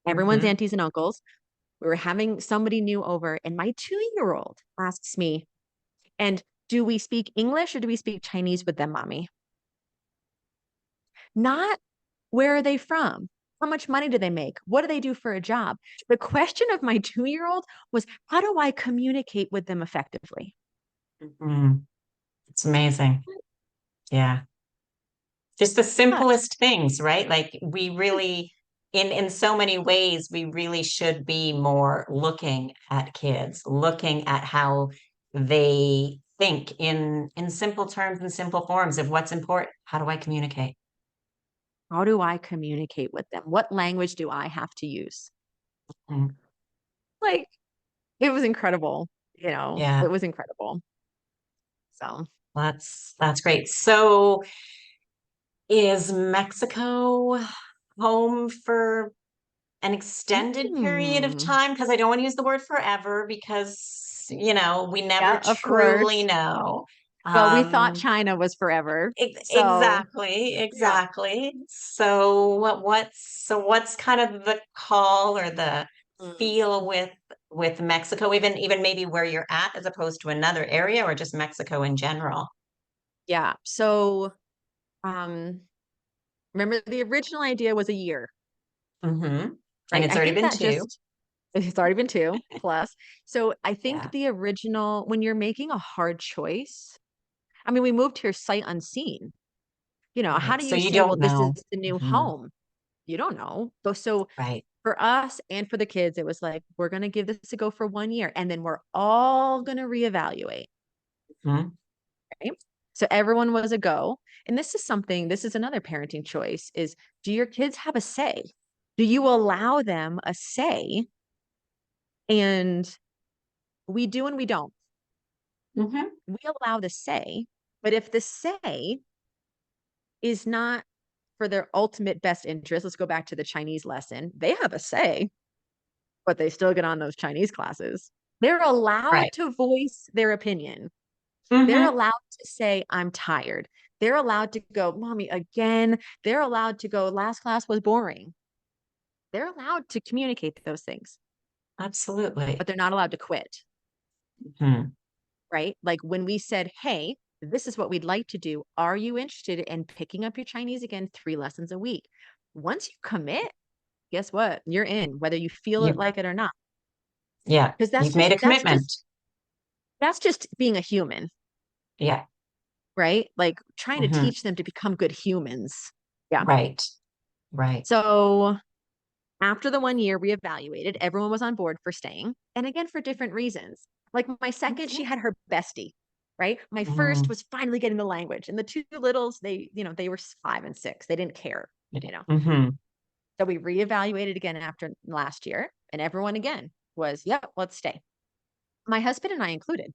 Everyone's Hmm. aunties and uncles. We were having somebody new over, and my 2 year old asks me, and do we speak English or do we speak Chinese with them, mommy? Not where are they from? How much money do they make? What do they do for a job? The question of my 2 year old was, how do I communicate with them effectively? Hmm. It's amazing. Yeah. Just the Huh. simplest things, right? Like we really, in so many ways, we really should be more looking at kids, looking at how they think in simple terms and simple forms of what's important. How do I communicate? How do I communicate with them? What language do I have to use? Mm. Like, it was incredible. It Yeah, was incredible. So, that's great. So is Mexico home for an extended period of mm, time? Because I don't want to use the word forever because, we never yeah, of truly course. know. Well, we thought Um, China was forever. So, exactly, yeah. exactly. So what's kind of the call or the Mm. feel with Mexico, even maybe where you're at as opposed to another area or just Mexico in general? Yeah. So, um, remember the original idea was a year, Hmm. And right? it's I already think been that two. just it's already been two plus. So I think Yeah. the original, when you're making a hard choice, I mean, we moved here sight unseen. How Right. do So you you say, well, don't this is know. the new Hmm. home? You don't know. So Right. for us and for the kids, it was like, we're going to give this a go for 1 year and then we're all going to reevaluate. Hmm. Right. So everyone was a go. And this is another parenting choice is, do your kids have a say? Do you allow them a say? And we do and we don't. Hmm. We allow the say, but if the say is not for their ultimate best interest, let's go back to the Chinese lesson. They have a say, but they still get on those Chinese classes. They're allowed Right. to voice their opinion. They're Hmm. allowed to say, I'm tired. They're allowed to go, mommy, again. They're allowed to go, last class was boring. They're allowed to communicate those things, but Absolutely. they're not allowed to quit, Hmm. right? Like when we said, hey, this is what we'd like to do. Are you interested in picking up your Chinese again, 3 lessons a week? Once you commit, guess what? You're in, whether you feel it You, like it or not. yeah, Because you've made a commitment. that's just being a human, Yeah. right? Like trying to Hmm. teach them to become good humans. Yeah. Right. Right. So after the 1 year, we evaluated. Everyone was on board for staying. And again, for different reasons. Like my second, she Okay. had her bestie, right? My first Mm-hmm. was finally getting the language. And the two littles, they were 5 and 6. They didn't care, you know. Mm-hmm. So we reevaluated again after last year, and everyone again was, yep, let's stay. My husband and I included,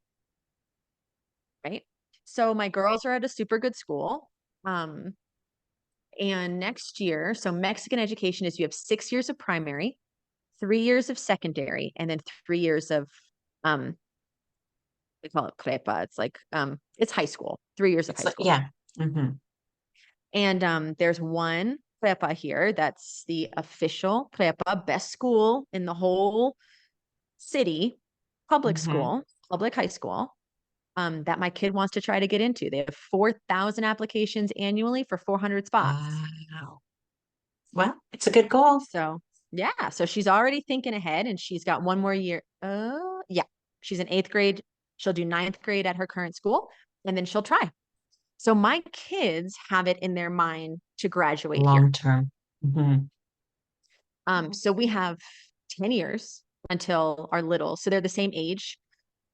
right? So my girls are at a super good school. Um, and next year, so Mexican education is you have 6 years of primary, 3 years of secondary, and then 3 years of um, we call it prepa. It's like it's high school, 3 years of It's high like, school. yeah. Mm-hmm. And there's one prepa here that's the official prepa, best school in the whole city, public Mm-hmm. school, public high school, that my kid wants to try to get into. They have 4,000 applications annually for 400 spots. Wow. Well, it's a good goal. So yeah, so she's already thinking ahead, and she's got one more year. Yeah, she's in 8th grade. She'll do 9th grade at her current school, and then she'll try. So my kids have it in their mind to graduate here. Long term. Mm-hmm. So we have 10 years until our little, so they're the same age.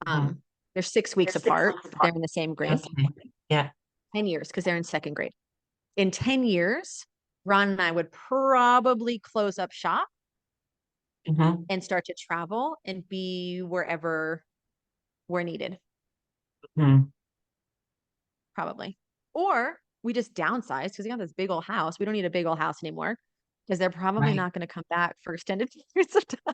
Mm-hmm. They're 6 weeks They're six apart, months but they're apart. in the same grade. Okay. Yeah. 10 years because they're in 2nd grade. In 10 years, Ron and I would probably close up shop Mm-hmm. and start to travel and be wherever we're needed, Mm-hmm. probably. Or we just downsize because we got this big old house. We don't need a big old house anymore because they're probably Right. not going to come back for extended periods of time.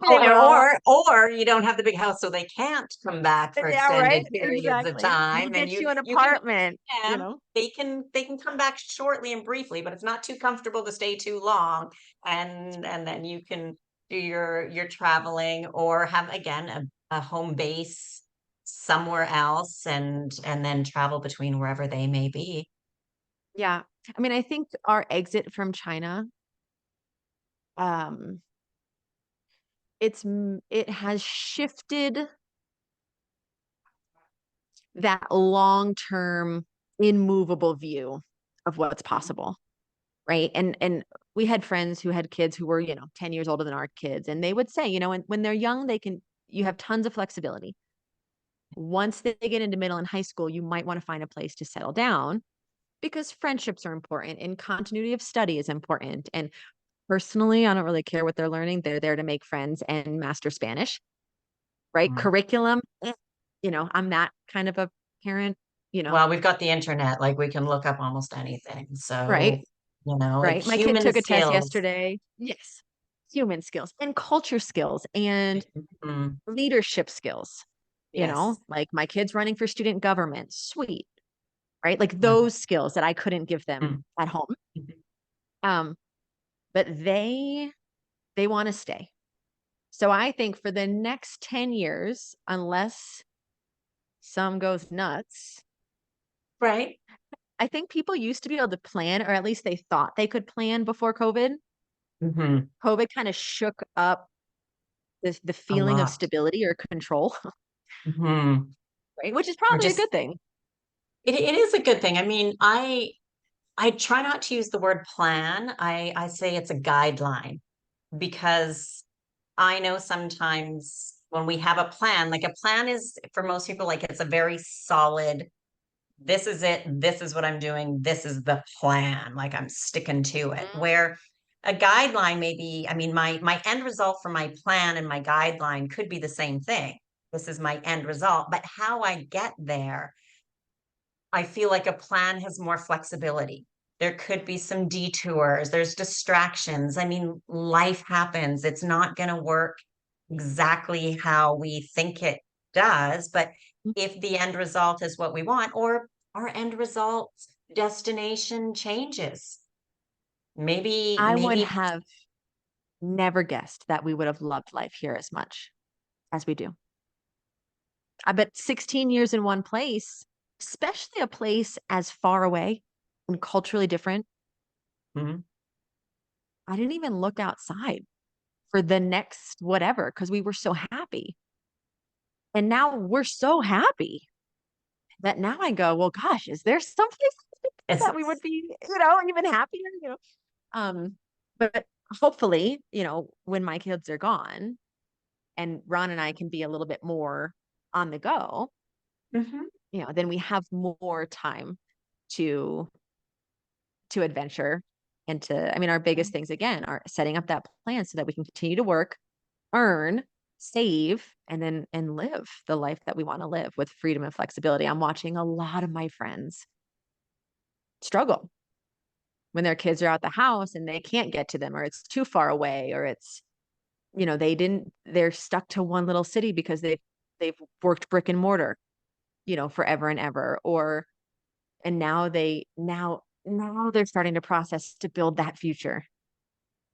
Oh, They will. or you don't have the big house, so they can't come back for Yeah, right. extended periods of Exactly. We'll time, and get you an you can apartment, you them. know? They can come back shortly and briefly, but it's not too comfortable to stay too long, and then you can do your traveling or have again a home base somewhere else, and then travel between wherever they may be. Yeah. I mean, I think our exit from China, um, it has shifted that long-term immovable view of what's possible, right? And we had friends who had kids who were, 10 years older than our kids, and they would say, when they're young, you have tons of flexibility. Once they get into middle and high school, you might want to find a place to settle down because friendships are important and continuity of study is important. And personally, I don't really care what they're learning. They're there to make friends and master Spanish, right? Mm. Curriculum, I'm that kind of a parent, Well, we've got the internet, like we can look up almost anything. So, right? like Right. My kid human took a test skills. yesterday. Yes. Human skills and culture skills and Mhm. leadership skills, Yes. like my kid's running for student government. Sweet. Right. Like Wow. those skills that I couldn't give them Mm. at home. Mhm. Um, but they want to stay. So I think for the next 10 years, unless some goes nuts, Right. I think people used to be able to plan, or at least they thought they could plan before COVID. Hmm. COVID kind of shook up the A feeling of lot. stability or control, Hmm. right? Which is Or probably a just good thing. it is a good thing. I mean, I try not to use the word plan. I say it's a guideline because I know sometimes when we have a plan, like a plan is for most people, like it's a very solid, this is it, this is what I'm doing, this is the plan, like I'm sticking to it. Mhm. Where a guideline may be, I mean, my end result for my plan and my guideline could be the same thing. This is my end result, but how I get there, I feel like a plan has more flexibility. There could be some detours, there's distractions. I mean, life happens. It's not going to work exactly how we think it does, but if the end result is what we want, or our end result destination changes, I would maybe have never guessed that we would have loved life here as much as we do. I bet 16 years in one place, especially a place as far away and culturally different, Mhm. I didn't even look outside for the next whatever because we were so happy. And now we're so happy that now I go, well, gosh, is there someplace It's that we would be, even happier, Um, but hopefully, when my kids are gone, and Ron and I can be a little bit more on the go, Mhm. then we have more time to adventure and to, I mean, our biggest things again are setting up that plan so that we can continue to work, earn, save, and then and live the life that we want to live with freedom and flexibility. I'm watching a lot of my friends struggle when their kids are out the house and they can't get to them, or it's too far away, or it's, they're stuck to one little city because they've worked brick and mortar, forever and ever, or and now they're starting to process to build that future,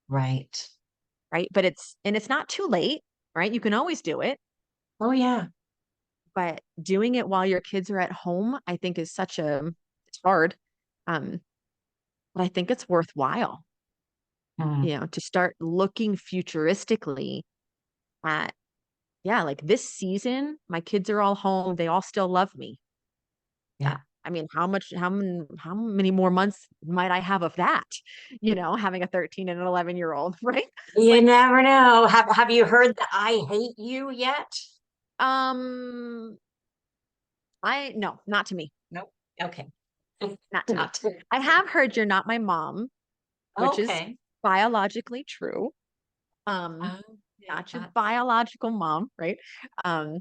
Right. right? But it's not too late, right? You can always do it, Oh, yeah. but doing it while your kids are at home, I think is it's hard. Um, but I think it's worthwhile, Mm. to start looking futuristically at, yeah, like this season, my kids are all home, they all still love me. Yeah. I mean, how many more months might I have of that? Having a 13 and an 11-year-old, right? You Like, never know. Have you heard the "I hate you" yet? um, no, not to me, Nope. Okay. not to me. Not to. I have heard you're not my mom, which is Okay. biologically true. Um, Okay. not your That's, biological mom, right? Um,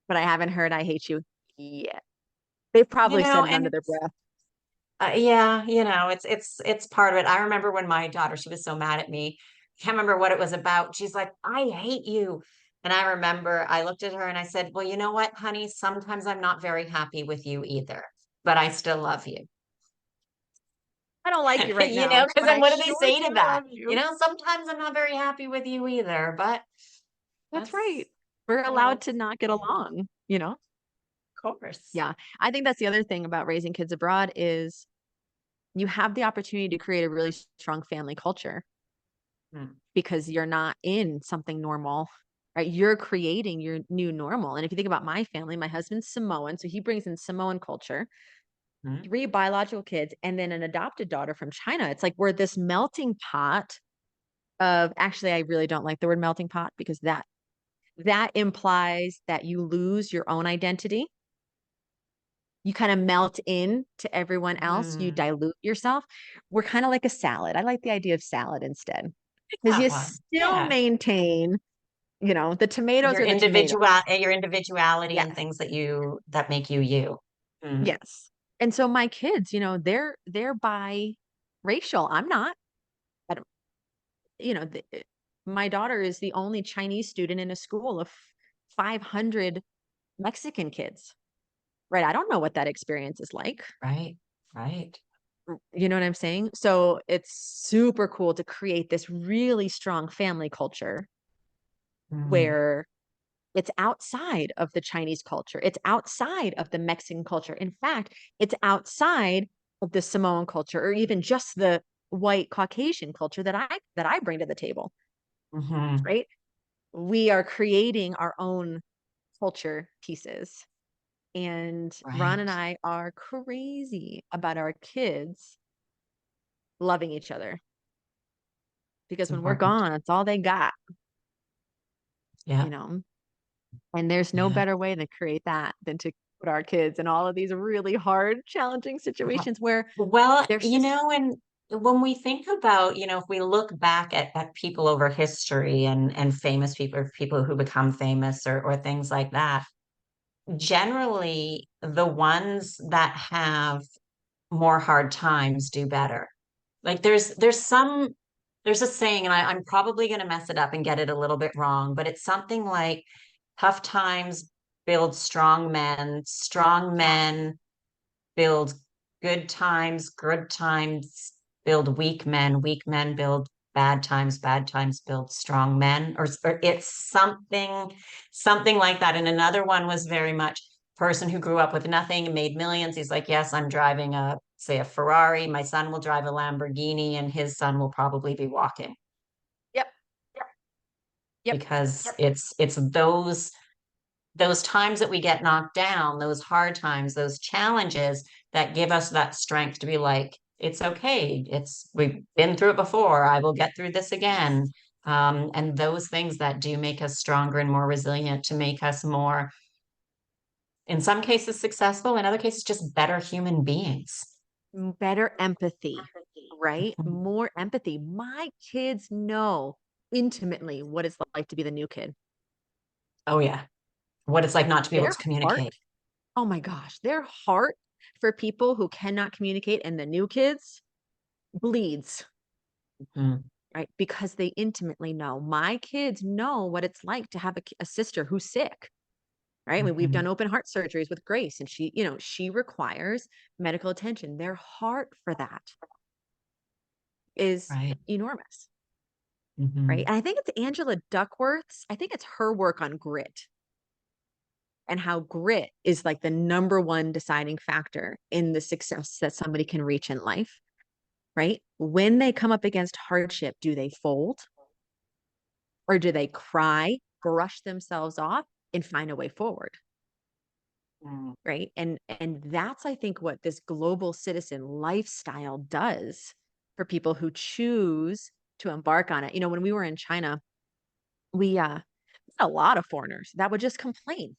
but I haven't heard I hate you yet. They've probably said it and under their breath. yeah, it's part of it. I remember when my daughter, she was so mad at me. Can't remember what it was about. She's like, "I hate you." And I remember I looked at her and I said, "Well, you know what, honey? Sometimes I'm not very happy with you either, but I still love you." I don't like you right now, Because but then I what do they sure say to do that? love you. Sometimes I'm not very happy with you either, but That's right. that's, We're allowed to that's, not get along. of course. Yeah. I think that's the other thing about raising kids abroad is you have the opportunity to create a really strong family culture Mm, because you're not in something normal, right? You're creating your new normal. And if you think about my family, my husband's Samoan, so he brings in Samoan culture, mm, 3 biological kids, and then an adopted daughter from China. It's like we're this melting pot of, actually, I really don't like the word melting pot because that implies that you lose your own identity. You kind of melt in to everyone else, you mm. dilute yourself. We're kind of like a salad. I like the idea of salad instead because That you one. still Yeah. maintain, the tomatoes are the tomatoes. Your individuality and Yes. things that make you you. Mm, Yes. And so my kids, they're biracial. I'm not. I don't, my daughter is the only Chinese student in a school of 500 Mexican kids. Right? I don't know what that experience is like. right. Right. You know what I'm saying? So it's super cool to create this really strong family culture Mm, where it's outside of the Chinese culture. It's outside of the Mexican culture. In fact, it's outside of the Samoan culture or even just the white Caucasian culture that I bring to the table, mhm. right? We are creating our own culture pieces. And Ron and Right. I are crazy about our kids loving each other It's because when we're important. gone, it's all they got, Yeah. you know? And there's no Yeah. better way to create that than to put our kids in all of these really hard, challenging Yeah. situations where Well, there's just, and when we think about, if we look back at people over history and famous people, or people who become famous or things like that, generally the ones that have more hard times do better. Like there's a saying, and I'm probably going to mess it up and get it a little bit wrong, but it's something like tough times build strong yes. men build good times build weak men build bad times build strong men, or it's something like that. And another one was very much person who grew up with nothing and made millions. He's like, yes, I'm driving say a Ferrari. My son will drive a Lamborghini and his son will probably be walking, Yep. Yep. Yep. because Yep. it's those times that we get knocked down, those hard times, those challenges that give us that strength to be like, it's okay. We've been through it before. I will get through this Yes. again. And those things that do make us stronger and more resilient, to make us more, in some cases, successful, in other cases, just better human beings. Better empathy, right? Mhm. More empathy. My kids know intimately what it's like to be the new kid. Oh, yeah. What it's like not to be able Their to heart, communicate. oh my gosh, their heart for people who cannot communicate and the new kids bleeds, Mhm. right? Because they intimately know. My kids know what it's like to have a sister who's sick, right? When we've Mhm. done open heart surgeries with Grace and she requires medical attention. Their heart for that is Right. enormous, right? Mhm. And I think it's Angela Duckworth's, I think it's her work on grit and how grit is like the number one deciding factor in the success that somebody can reach in life, right? When they come up against hardship, do they fold or do they cry, brush themselves off and find a way forward? Mm. Right? And that's I think what this global citizen lifestyle does for people who choose to embark on it. When we were in China, we a lot of foreigners that would just complain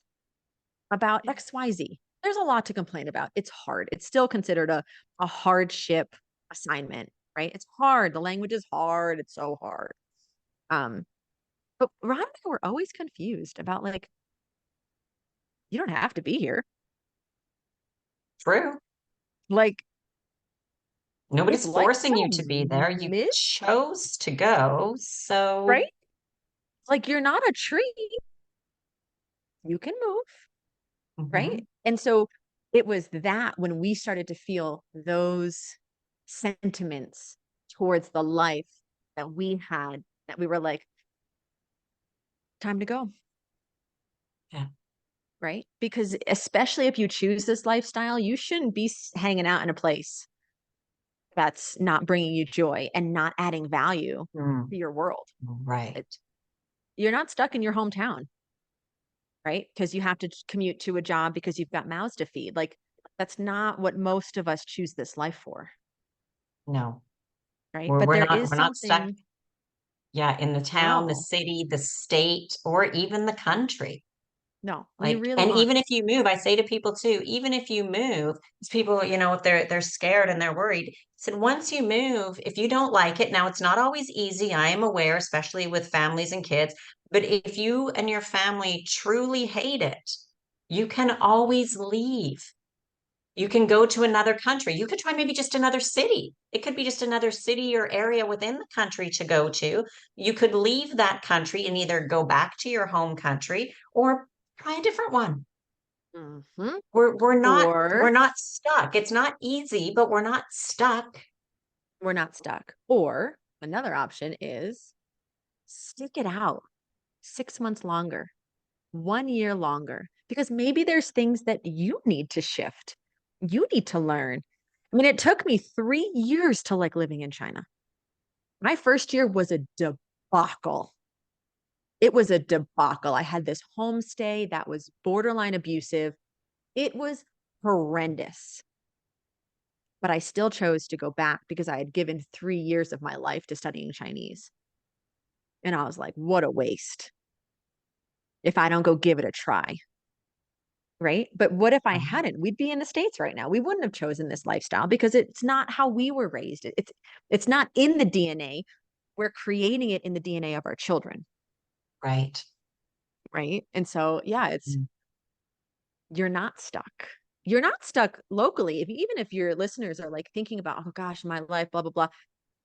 about XYZ. There's a lot to complain about. It's hard. It's still considered a hardship assignment, right? It's hard. The language is hard. It's so hard. Um, but Ron and I were always confused about like, you don't have to be here. True. Like, if Nobody's forcing you lifestyle to be there. You chose to go. right? So, Like you're not a tree. You can move, right? mhm. And so it was that when we started to feel those sentiments towards the life that we had, that we were like, time to go, Yeah. right? Because especially if you choose this lifestyle, you shouldn't be hanging out in a place that's not bringing you joy and not adding value Mm. to your world. Right. You're not stuck in your hometown, right? Because you have to commute to a job because you've got mouths to feed. Like that's not what most of us choose this life for, No, right? we're But we're there not is we're not stuck, something, yeah, in the town, the no, city, the state, or even the country. no, we Like, really and aren't. even if you move, I say to people too, even if you move, it's people, if they're scared and they're worried, said once you move, if you don't like it, now it's not always easy, I am aware, especially with families and kids, but if you and your family truly hate it, you can always leave. You can go to another country. You could try maybe just another city. It could be just another city or area within the country to go to. You could leave that country and either go back to your home country or try a different one. Mhm. We're not Or we're not stuck. It's not easy, but we're not stuck. we're not stuck. Or another option is stick it out 6 months longer, 1 year longer, because maybe there's things that you need to shift. You need to learn. I mean, it took me 3 years to like living in China. My first year was a debacle. It was a debacle. I had this homestay that was borderline abusive. It was horrendous. But I still chose to go back because I had given 3 years of my life to studying Chinese. And I was like, what a waste if I don't go give it a try. Right. But what if I Right. hadn't? We'd be in the States right now. We wouldn't have chosen this lifestyle because it's not how we were raised. It's not in the DNA. We're creating it in the DNA of our children. Right. Right. And so yeah, it's Mm. you're not stuck. You're not stuck locally. Even if your listeners are like thinking about, oh gosh, my life, blah, blah, blah.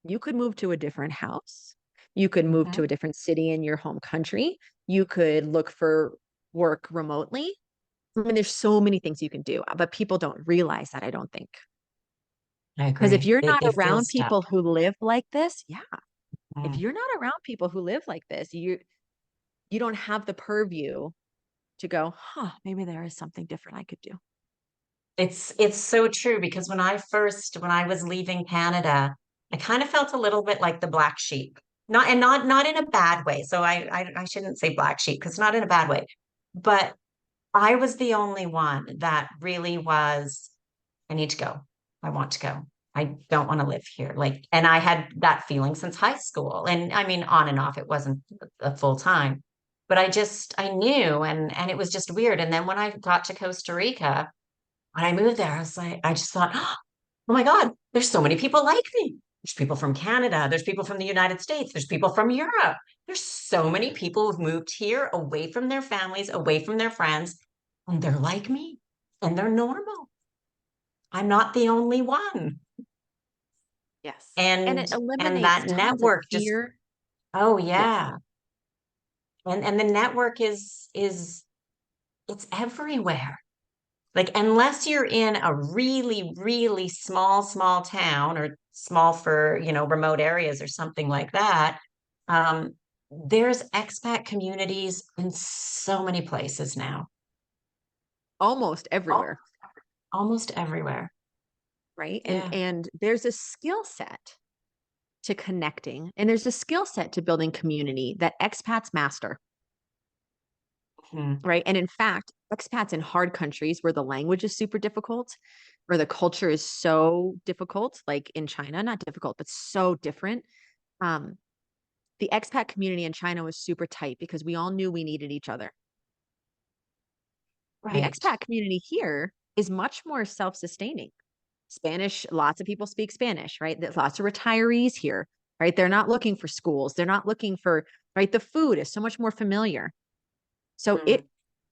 You could move to a different house. You could move to Mhm. a different city in your home country. You could look for work remotely. I mean, there's so many things you can do, but people don't realize that, I don't think. I Because if agree. you're They not they feel around stuck. people who live like this, yeah, if Mm. you're not around people who live like this, you don't have the purview to go, huh, maybe there is something different I could do. It's so true because when I was leaving Canada, I kind of felt a little bit like the black sheep. Not in a bad way. So I shouldn't say black sheep because not in a bad way. But I was the only one that really was, I need to go. I want to go. I don't want to live here. Like, and I had that feeling since high school. And I mean, on and off, it wasn't a full time, but I knew, and it was just weird. And then when I got to Costa Rica, when I moved there, I was like, I just thought, oh my God, there's so many people like me. There's people from Canada. There's people from the United States. There's people from Europe. There's so many people who've moved here away from their families, away from their friends, and they're like me and they're normal. I'm not the only one. Yes. And And it and eliminates that tons of network just, fear. oh Yes. yeah. And the network is it's everywhere. Like, unless you're in a really, really small town or small for, remote areas or something like that, um, there's expat communities in so many places now, Almost everywhere. almost everywhere. Right. And Yeah. and there's a skill set to connecting, and there's a skill set to building community that expats master. Mhm. Right. And in fact, expats in hard countries where the language is super difficult, where the culture is so difficult, like in China, not difficult, but so different. Um, the expat community in China was super tight because we all knew we needed each other. The Right. expat community here is much more self-sustaining. Spanish, lots of people speak Spanish, right? There's lots of retirees here, right? They're not looking for schools. They're not looking for, right? The food is so much more familiar. So Mhm.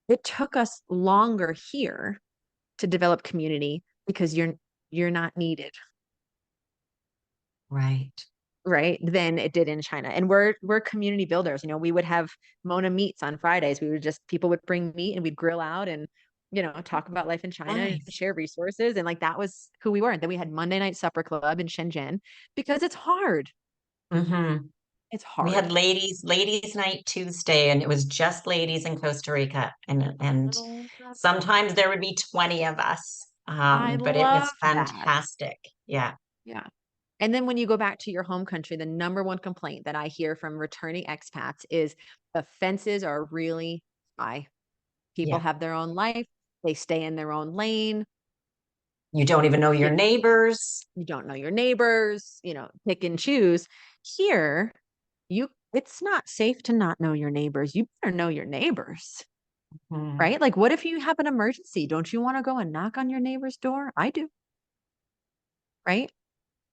it took us longer here to develop community because you're not needed, Right. right? Than it did in China. And we're community builders. We would have Mona meets on Fridays. We would just people would bring meat and we'd grill out and talk about life in China and Nice. share resources. And like that was who we were. And then we had Monday night supper club in Shenzhen because it's hard. Hmm. It's We hard. had ladies night Tuesday, and it was just ladies in Costa Rica. And Oh, that's sometimes there would be 20 of us. I But it love was that. fantastic. Yeah. Yeah. And then when you go back to your home country, the number one complaint that I hear from returning expats is the fences are really high. People Yeah. have their own life, they stay in their own lane. You don't even know your You, neighbors. you don't know your neighbors, pick and choose. Here, it's not safe to not know your neighbors. You better know your neighbors, Hmm. right? Like what if you have an emergency? Don't you want to go and knock on your neighbor's door? I do, right?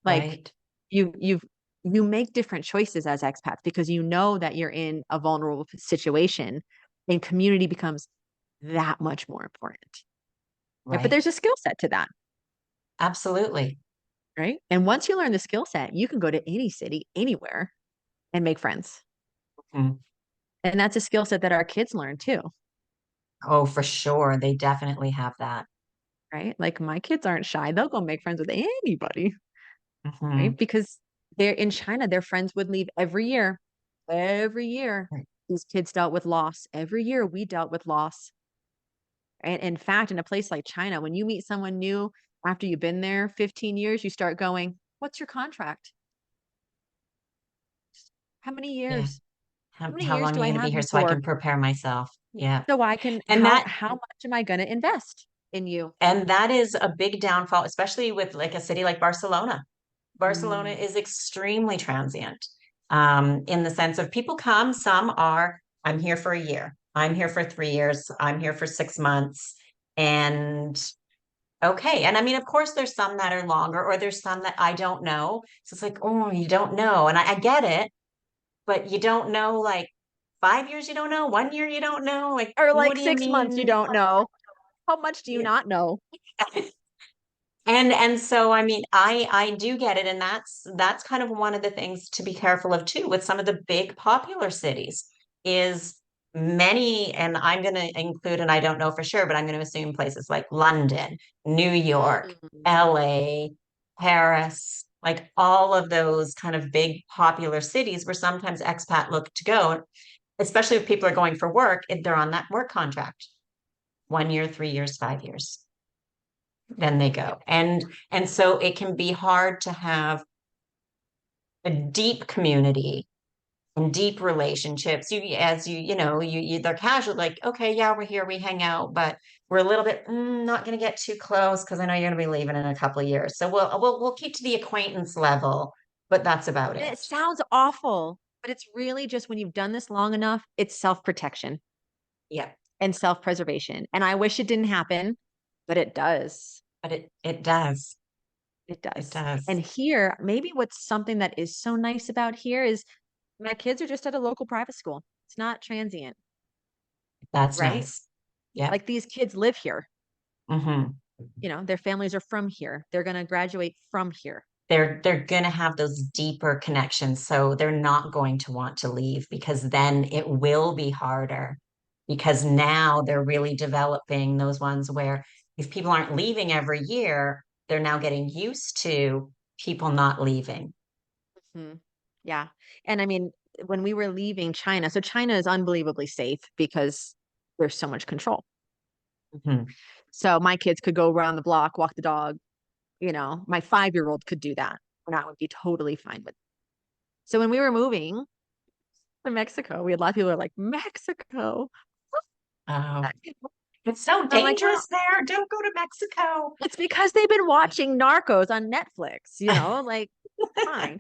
Like Right. you make different choices as expats because you know that you're in a vulnerable situation and community becomes that much more important. Right? But Right. there's a skill set to that, Absolutely. right? And once you learn the skill set, you can go to any city, anywhere and make friends. Mhm. And that's a skill set that our kids learn too, Oh, for sure. They definitely have that. right? Like my kids aren't shy. They'll go make friends with anybody, Hmm. right? Because they're in China, their friends would leave every year. Every year, Right. these kids dealt with loss. Every year we dealt with loss. And in fact, in a place like China, when you meet someone new after you've been there 15 years, you start going, what's your contract? How many Yeah. years? How many How years long are do you I going to be have here you so I for? can prepare myself? Yeah. So I can, And that how much am I going to invest in you? and that is a big downfall, especially with like a city like Barcelona. Barcelona Mm, is extremely transient, in the sense of people come, some are, I'm here for a year, I'm here for 3 years, I'm here for 6 months. And okay. And I mean, of course, there's some that are longer, or there's some that I don't know. So it's like, oh, you don't know. And I get it, but you don't know, like 5 years, you don't know, 1 year, you don't know. Like, or what like do you 6 months, you mean? don't know. How much do you Yeah. not know? And so I mean I do get it, and that's kind of one of the things to be careful of too with some of the big popular cities is many, and I'm going to include, and I don't know for sure, but I'm going to assume places like London, New York, Mm, LA, Paris, like all of those kind of big popular cities where sometimes expat look to go, especially if people are going for work, if they're on that work contract, 1 year, 3 years, 5 years, then they yeah. go. And so it can be hard to have a deep community and deep relationships. They're casual, like, okay, yeah, we're here, we hang out, but we're a little bit not going to get too close because I know you're going to be leaving in a couple of years. So we'll keep to the acquaintance level, but that's about And it. it sounds awful, but it's really just when you've done this long enough, it's self-protection Yeah, and self-preservation. And I wish it didn't happen, but it does. but it does. It It does. And does. here, maybe what's something that is so nice about here is my kids are just at a local private school. It's not transient, That's right? nice. Yeah. Like these kids live here. Hmm. Their families are from here. They're going to graduate from here. They're going to have those deeper connections, so they're not going to want to leave because then it will be harder because now they're really developing those ones where if people aren't leaving every year, they're now getting used to people not leaving. Mhm. Yeah. And I mean, when we were leaving China, so China is unbelievably safe because there's so much control. Mhm. So my kids could go around the block, walk the dog. My 5-year-old could do that. And I would be totally fine with it. So when we were moving to Mexico, we had a lot of people who were like, Mexico. Oh, it's so I'm like, well, dangerous there. Don't go to Mexico. it's because they've been watching Narcos on Netflix, like fine.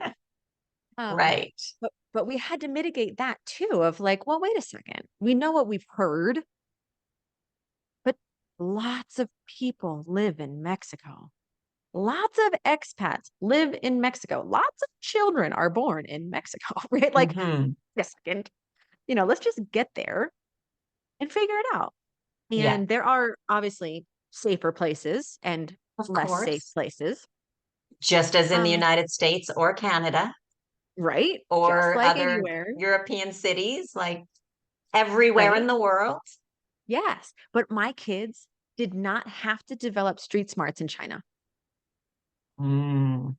Um, Right. but we had to mitigate that too of like, well, wait a second. We know what we've heard, but lots of people live in Mexico. Lots of expats live in Mexico. Lots of children are born in Mexico, right? Like, Hmm. wait a second, let's just get there and figure it out. Yeah, And there are obviously safer places and of less safe course. places. Just as in the Um, United States or Canada right? Just or like other anywhere. European cities, like everywhere in Right? the world. Yes. But my kids did not have to develop street smarts in China. Mm.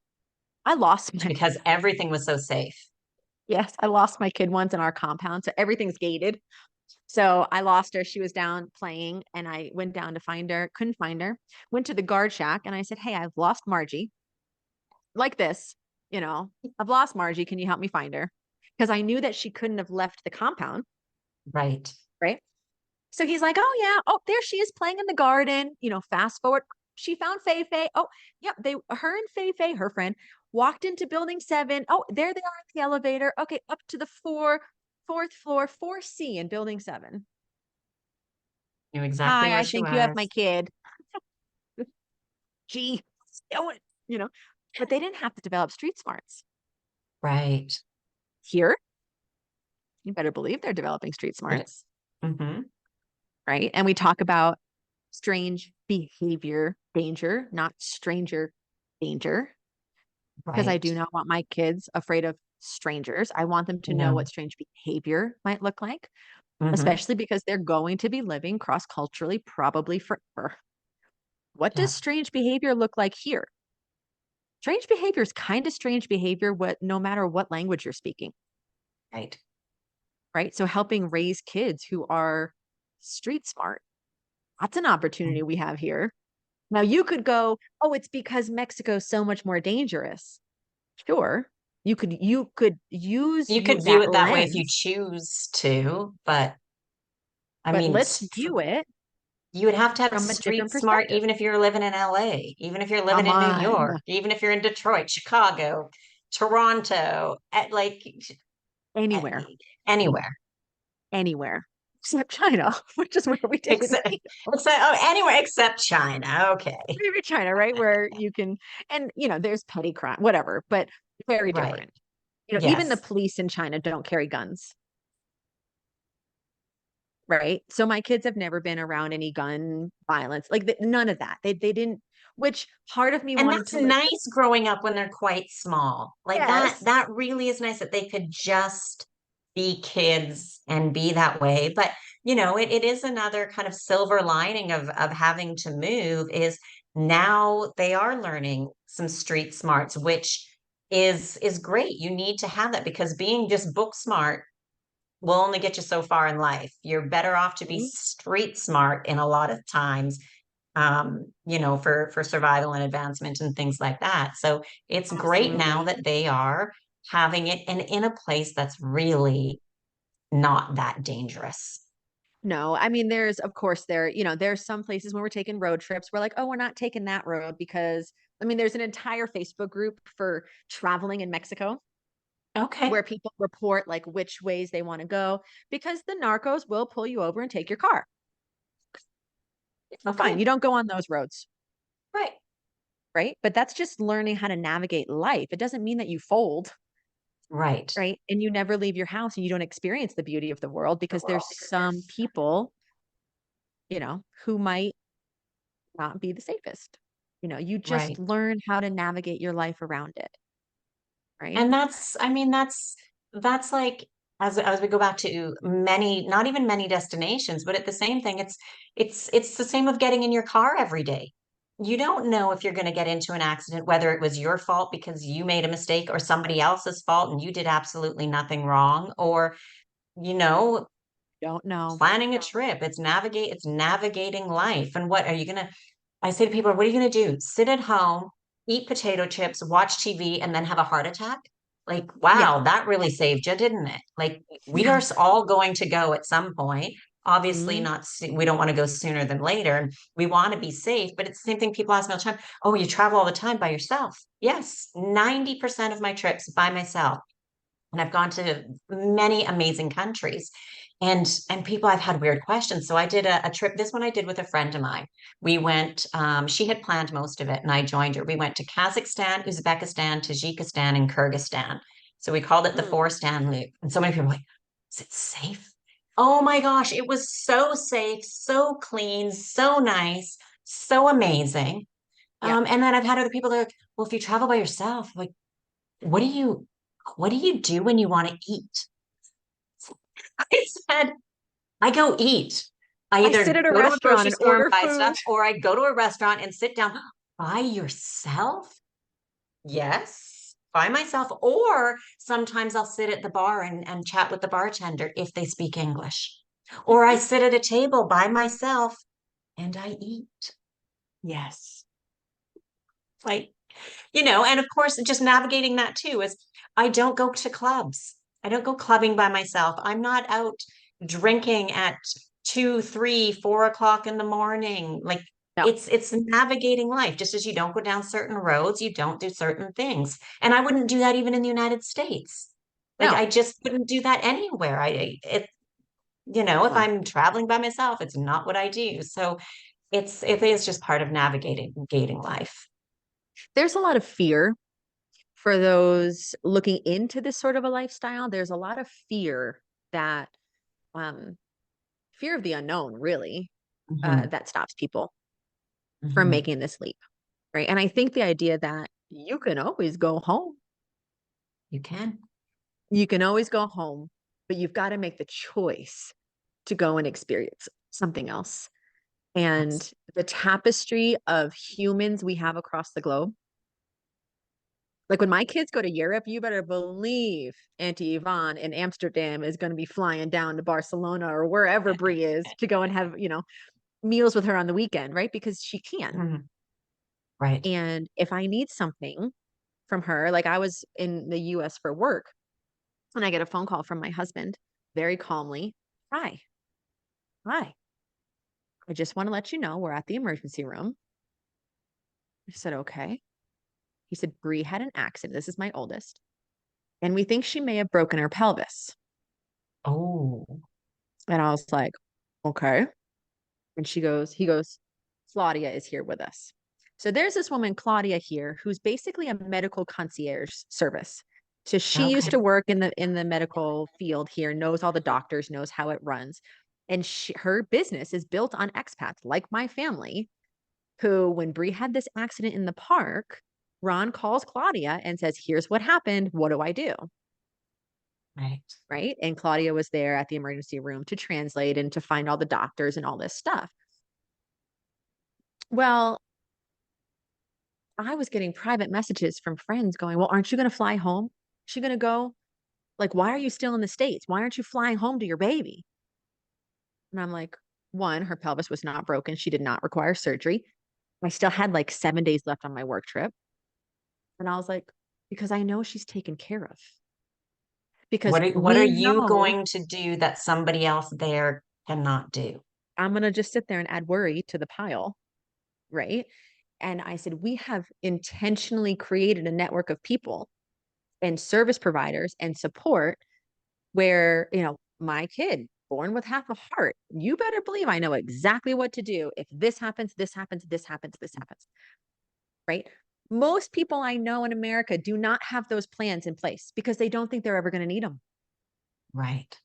I lost my Because everything was so safe. Yes, I lost my kid once in our compound. So everything's gated. So I lost her. She was down playing and I went down to find her, couldn't find her. Went to the guard shack and I said, "Hey, I've lost Margie." Like this, "I've lost Margie. Can you help me find her?" Because I knew that she couldn't have left the compound, Right. right? So he's like, "Oh yeah, oh there she is playing in the garden." Fast forward, she found Fei Fei. Oh, yep, her and Fei Fei, her friend, walked into building 7. Oh, there they are at the elevator. Okay, up to the fourth floor, 4C in building 7. Knew exactly "Hi, where I she think you have my was. kid." Gee, do it, But they didn't have to develop street smarts. Right. Here, you better believe they're developing street But smarts, hmm. right? And we talk about strange behavior danger, not stranger danger, because I Right. do not want my kids afraid of strangers. I want them to know No. what strange behavior might look like, Hmm. especially because they're going to be living cross culturally probably forever. What does Yeah. strange behavior look like here? Strange behavior is kind of strange behavior no matter what language you're speaking, Right. right? So helping raise kids who are street smart. That's an opportunity we have here. Now you could go, "Oh, it's because Mexico's so much more dangerous." Sure. You could use You could view that it that way if you lens, choose to, but I but mean, let's view it you would have to have from a street different smart perspective. even if you're living in LA, even if you're living Come in New on. York, even if you're in Detroit, Chicago, Toronto, at Anywhere, anywhere. anywhere except China, which is where we didn't Except, need anywhere except China. Okay. maybe China, right? Where you can, and there's petty crime, whatever, but very Right. different. Even the Yes. police in China don't carry guns, right? So my kids have never been around any gun violence, like none of that. They didn't, which part of me And wanted that's to like, nice growing up when they're quite small. Like yes, that really is nice that they could just be kids and be that way. But it is another kind of silver lining of having to move is now they are learning some street smarts, which is great. You need to have that because being just book smart will only get you so far in life. You're better off to be mhm, street smart in a lot of times, for survival and advancement and things like that. So it's great now absolutely. that they are. having it and in a place that's really not that dangerous. No, I mean, there's, of course, there's some places when we're taking road trips, we're like, oh, we're not taking that road because, I mean, there's an entire Facebook group for traveling in Mexico where Okay. people report like which ways they want to go because the narcos will pull you over and take your car. Fine, Okay. you don't go on those roads, Right. right? But that's just learning how to navigate life. It doesn't mean that you fold, Right. right? And you never leave your house and you don't experience the beauty of the world The because world there's because some there's people, who might not be the safest. You just right. learn how to navigate your life around it, right? And that's, I mean, that's like as we go back to many, not even many destinations, but at the same thing, it's the same of getting in your car every day. You don't know if you're going to get into an accident, whether it was your fault because you made a mistake or somebody else's fault and you did absolutely nothing wrong, or, you know, Don't know. planning a trip. It's navigating life. And what are you gonna I say to people, what are you gonna do? Sit at home, eat potato chips, watch TV, and then have a heart attack? Like, Yeah. wow, that really saved you, didn't it? Like, we are Yeah. all going to go at some point. Obviously, Mm, not we don't want to go sooner than later, and we want to be safe. But it's the same thing people ask me all the time. Oh, you travel all the time by yourself? Yes, 90% of my trips by myself, and I've gone to many amazing countries. And people I've had weird questions. So I did a trip. This one I did with a friend of mine. We went, she had planned most of it and I joined her. We went to Kazakhstan, Uzbekistan, Tajikistan, and Kyrgyzstan. So we called it the mm, four stand loop. And so many people were like, is it safe? Oh my gosh, it was so safe, so clean, so nice, so amazing. yeah. And then I've had other people that are like, well, if you travel by yourself, like, what do you what do you do when you want to eat? I said, I go eat. I I sit either at a go to a restaurant grocery and store and order buy food. stuff, or I go to a restaurant and sit down by yourself. Yes, by myself. Or sometimes I'll sit at the bar and chat with the bartender if they speak English. Or I Mhm. sit at a table by myself and I eat. Yes. Like, and of course, just navigating that too is I don't go to clubs. I don't go clubbing by myself. I'm not out drinking at 2, 3, 4 o'clock in the morning. Like No. it's navigating life. Just as you don't go down certain roads, you don't do certain things. And I wouldn't do that even in the United States. Like No. I just wouldn't do that anywhere. If No. I'm traveling by myself, it's not what I do. So it is just part of navigating life. There's a lot of fear for those looking into this sort of a lifestyle. There's a lot of fear that, um, fear of the unknown, really, Mhm, that stops people from mhm. making this leap, right? And I think the idea that you can always go home, You can. you can always go home, but you've got to make the choice to go and experience something else. Abs- And the tapestry of humans we have across the globe, like when my kids go to Europe, you better believe Auntie Yvonne in Amsterdam is going to be flying down to Barcelona or wherever Brie is to go and have, meals with her on the weekend, right? Because she can. Mhm. Right. And if I need something from her, like I was in the US for work and I get a phone call from my husband very calmly. Hi, hi. I just want to let you know we're at the emergency room. I said, okay. He said, Bree had an accident. This is my oldest. And we think she may have broken her pelvis. Oh, And I was like, okay. And he goes, Claudia is here with us. So there's this woman, Claudia, here, who's basically a medical concierge service. So she used okay. to work in the medical field here, knows all the doctors, knows how it runs. And her business is built on expats like my family, who, when Bree had this accident in the park, Ron calls Claudia and says, here's what happened. What do I do? Right. Right. And Claudia was there at the emergency room to translate and to find all the doctors and all this stuff. Well, I was getting private messages from friends going, well, aren't you going to fly home? Is she going to go? Like, why are you still in the States? Why aren't you flying home to your baby? And I'm like, one, her pelvis was not broken. She did not require surgery. I still had like 7 days left on my work trip. And I was like, Because I know she's taken care of. Because What are we you know going to do that somebody else there cannot do? I'm going to just sit there and add worry to the pile, right? And I said, we have intentionally created a network of people and service providers and support where, my kid born with half a heart, you better believe I know exactly what to do. If this happens, this happens, this happens, this happens, right? Most people I know in America do not have those plans in place because they don't think they're ever going to need them. Right.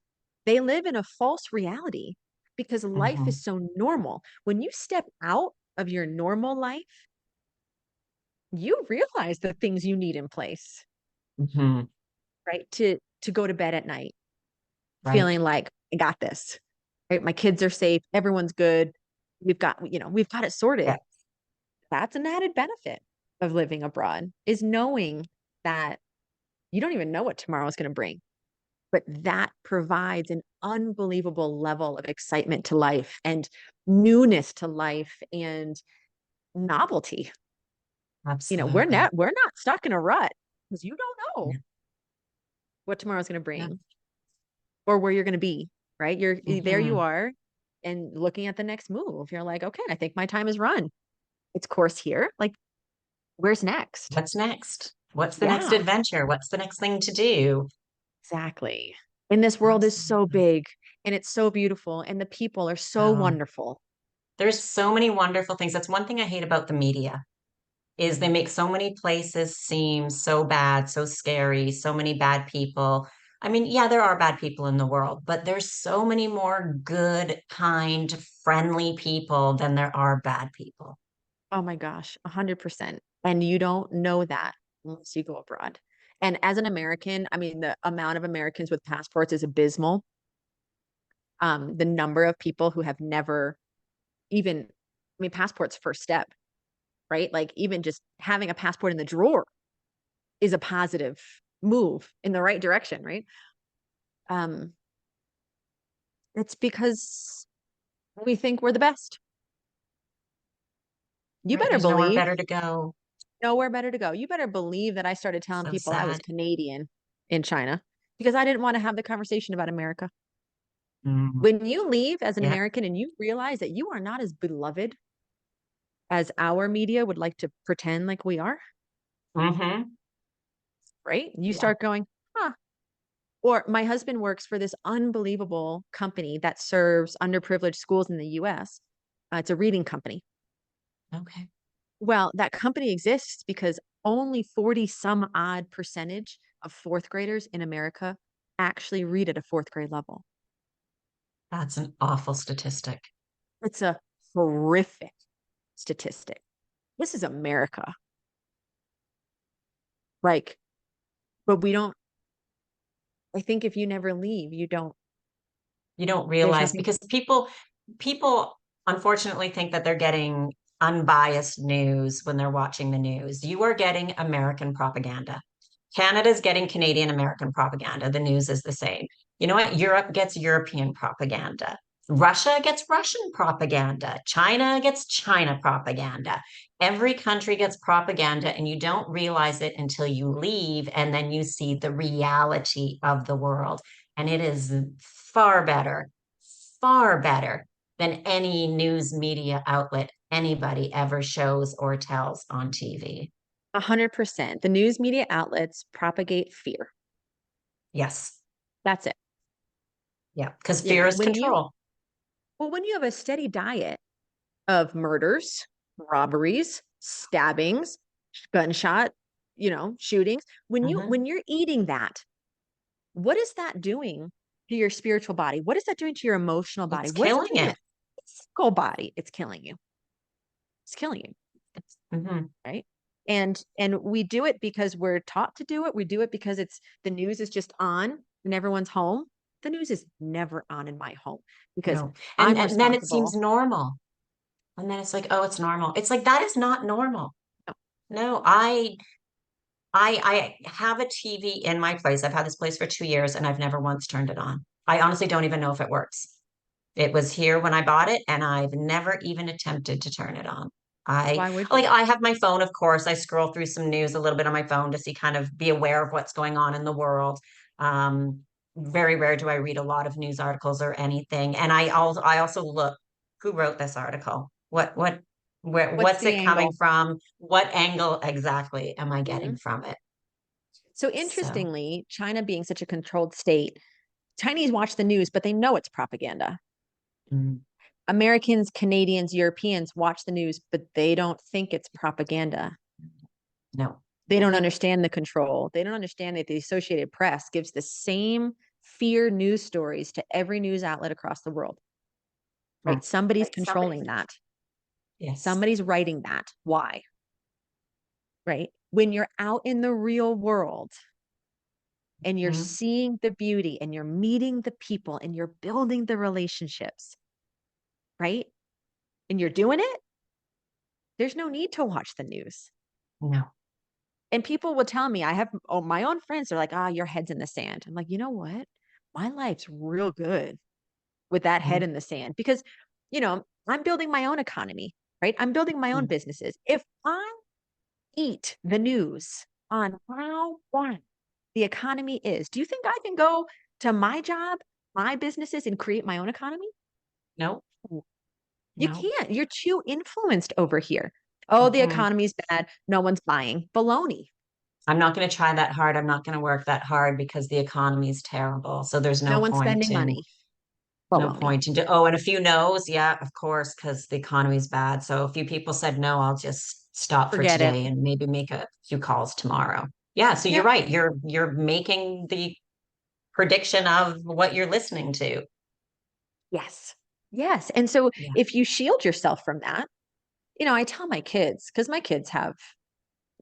They live in a false reality because life Hmm. is so normal. When you step out of your normal life, you realize the things you need in place, Hmm. right? To go to bed at night, Right. feeling like I got this. Right? My kids are safe, everyone's good. We've got it sorted. Yeah. That's an added benefit of living abroad is knowing that you don't even know what tomorrow is going to bring. But that provides an unbelievable level of excitement to life and newness to life and novelty. Absolutely. We're not stuck in a rut because you don't know Yeah. what tomorrow's going to Yeah. bring or where you're going to be, right? There you Hmm. are and looking at the next move. You're like, okay, I think my time is run. It's course here. Like, where's next? What's next? What's the next Yeah, adventure? What's the next thing to do? exactly. And this world is so Absolutely. big and it's so beautiful and the people are so Oh, wonderful. there's so many wonderful things. That's one thing I hate about the media is they make so many places seem so bad, so scary, so many bad people. I mean, yeah, there are bad people in the world, but there's so many more good, kind, friendly people than there are bad people. Oh my gosh, 100%. And you don't know that unless you go abroad. And as an American, I mean, the amount of Americans with passports is abysmal. The number of people who have never even, I mean, passport's first step, right? Like even just having a passport in the drawer is a positive move in the right direction, right? Um, it's because we think we're the best. You Right? better There's nowhere believe better to go. nowhere better to go. You better believe that I started telling So people I was sad. Canadian in China because I didn't want to have the conversation about America. Mm, When you leave as an yeah. American and you realize that you are not as beloved as our media would like to pretend like we are, Hmm. right? You Yeah. start going, huh. Or my husband works for this unbelievable company that serves underprivileged schools in the US. It's a reading company. Okay. Well, that company exists because only 40 some odd percentage of fourth graders in America actually read at a fourth grade level. That's an awful statistic. It's a horrific statistic. This is America. Like, but we don't, I think if you never leave, you don't, You don't there's realize nothing. because people unfortunately think that they're getting unbiased news when they're watching the news. You are getting American propaganda. Canada's getting Canadian American propaganda. The news is the same. You know what? Europe gets European propaganda. Russia gets Russian propaganda. China gets China propaganda. Every country gets propaganda, and you don't realize it until you leave, and then you see the reality of the world. And it is far better than any news media outlet anybody ever shows or tells on TV. 100%. The news media outlets propagate fear. Yes. That's it. Yeah. Because fear is When you, control. well, when you have a steady diet of murders, robberies, stabbings, gunshot, shootings, Hmm. when you're eating that, what is that doing to your spiritual body? What is that doing to your emotional body? It's What is it killing doing to it. your physical body? It's killing you. It's killing you, Hmm. right? And we do it because we're taught to do it. We do it because it's the news is just on and everyone's home. The news is never on in my home because No. I'm And then it seems responsible. normal. And then it's like, oh, it's normal. It's like that is not normal. No, No, I have a TV in my place. I've had this place for 2 years and I've never once turned it on. I honestly don't even know if it works. It was here when I bought it and I've never even attempted to turn it on. I Why would like you? I have my phone, of course. I scroll through some news a little bit on my phone to see kind of be aware of what's going on in the world. Um, Very rare do I read a lot of news articles or anything. And I also look who wrote this article? What's What's the it coming angle? from? What angle exactly am I getting Mhm. from it? So So, interestingly, China being such a controlled state, Chinese watch the news, but they know it's propaganda. mm, Americans, Canadians, Europeans watch the news, but they don't think it's propaganda. no. They don't understand the control. They don't understand that the Associated Press gives the same fear news stories to every news outlet across the world, Mm, right? Somebody's controlling that. yes. Somebody's writing that. Why? Right? When you're out in the real world and you're Mhm. seeing the beauty and you're meeting the people and you're building the relationships, right? And you're doing it, there's no need to watch the news. No. And people will tell me, I have my own friends are like, ah, your head's in the sand. I'm like, you know what? My life's real good with that head Mhm. in the sand because, I'm building my own economy, right? I'm building my own Mm, businesses. If I eat the news on how bad the economy is, do you think I can go to my job, my businesses, and create my own economy? no, You no. can't. You're too influenced over here. Oh, the Mhm. economy's bad. No one's buying. Baloney. I'm not going to try that hard. I'm not going to work that hard because the economy is terrible. So there's No no one's point spending in money. no Baloney. point in oh, and a few no's, yeah, of course, because the economy's bad. So a few people said no, I'll just stop for Forget it. today and maybe make a few calls tomorrow. Yeah, so you're Yep. right. You're making the prediction of what you're listening to. Yes. Yes. And so Yeah. if you shield yourself from that, I tell my kids, because my kids have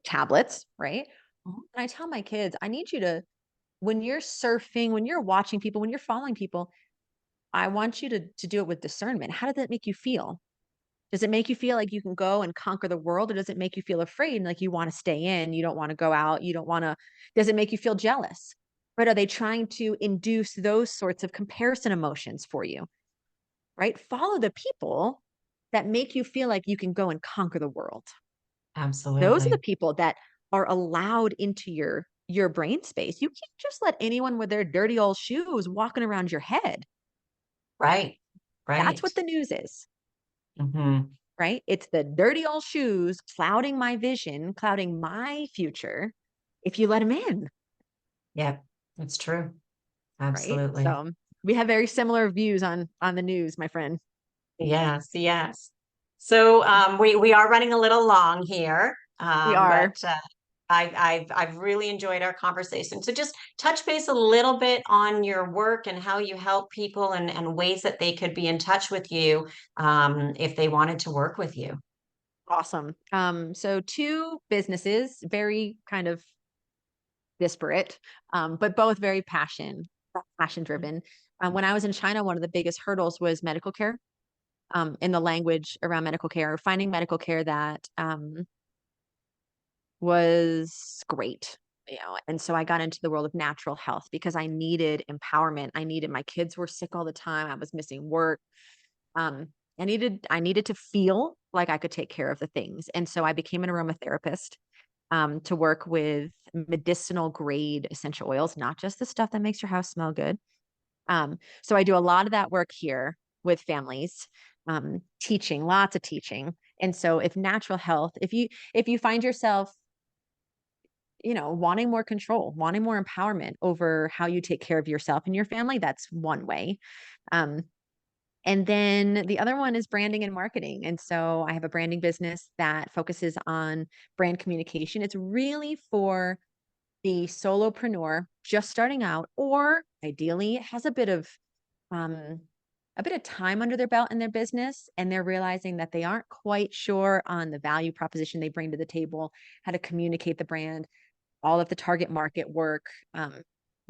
tablets, right? Mhm. And I tell my kids, I need you to, when you're surfing, when you're watching people, when you're following people, I want you to do it with discernment. How does that make you feel? Does it make you feel like you can go and conquer the world, or does it make you feel afraid and like you want to stay in, you don't want to go out, you don't want to, does it make you feel jealous? Right? Are they trying to induce those sorts of comparison emotions for you? Right? Follow the people that make you feel like you can go and conquer the world. Those are the Absolutely. people that are allowed into your brain space. You can't just let anyone with their dirty old shoes walking around your head. Right. That's Right. what the news is, Hmm. right? It's the dirty old shoes clouding my vision, clouding my future if you let them in, Yeah, it's true. right? Absolutely. So we have very similar views on the news, my friend. Yes, yes. So we are running a little long here, We are. but I've really enjoyed our conversation. So just touch base a little bit on your work and how you help people and ways that they could be in touch with you if they wanted to work with you. Awesome. So two businesses, very kind of disparate, but both very passion driven. When I was in China, one of the biggest hurdles was medical care, in the language around medical care, finding medical care that was great. And so I got into the world of natural health because I needed empowerment. My kids were sick all the time. I was missing work. Um, I needed to feel like I could take care of the things. And so I became an aromatherapist, to work with medicinal grade essential oils, not just the stuff that makes your house smell good. So I do a lot of that work here with families, teaching, lots of teaching. And so if natural health, if you find yourself, wanting more control, wanting more empowerment over how you take care of yourself and your family, that's one way. Um, and then the other one is branding and marketing. And so I have a branding business that focuses on brand communication. It's really for the solopreneur just starting out, or ideally has um, a bit of time under their belt in their business, and they're realizing that they aren't quite sure on the value proposition they bring to the table, how to communicate the brand, all of the target market work,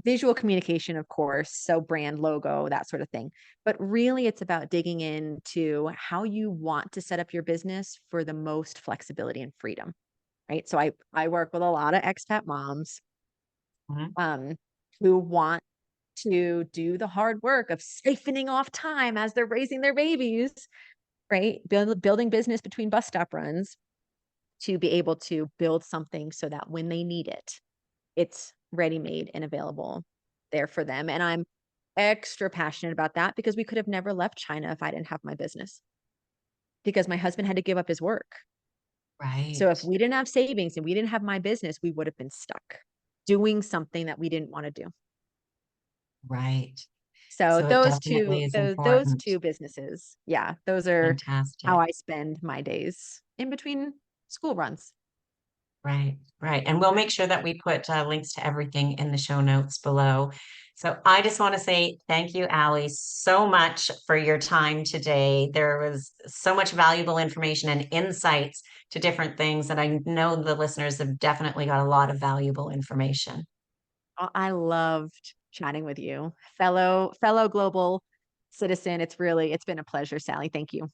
visual communication, of course, so brand logo, that sort of thing. But really, it's about digging into how you want to set up your business for the most flexibility and freedom, right? So I work with a lot of expat moms, Mhm. um, who want to do the hard work of siphoning off time as they're raising their babies right? Building business between bus stop runs to be able to build something so that when they need it, it's ready made and available there for them. And I'm extra passionate about that because we could have never left China if I didn't have my business because my husband had to give up his work. So Right. if we didn't have savings and we didn't have my business, we would have been stuck doing something that we didn't want to do. Right. So So it definitely is those important. 2 businesses, yeah, those are how Fantastic. I spend my days in between school runs. Right, right. And we'll make sure that we put links to everything in the show notes below. So I just want to say thank you, Allie, so much for your time today. There was so much valuable information and insights to different things that I know the listeners have definitely got a lot of valuable information. I loved chatting with you. Fellow global citizen, it's been a pleasure, Sally. Thank you.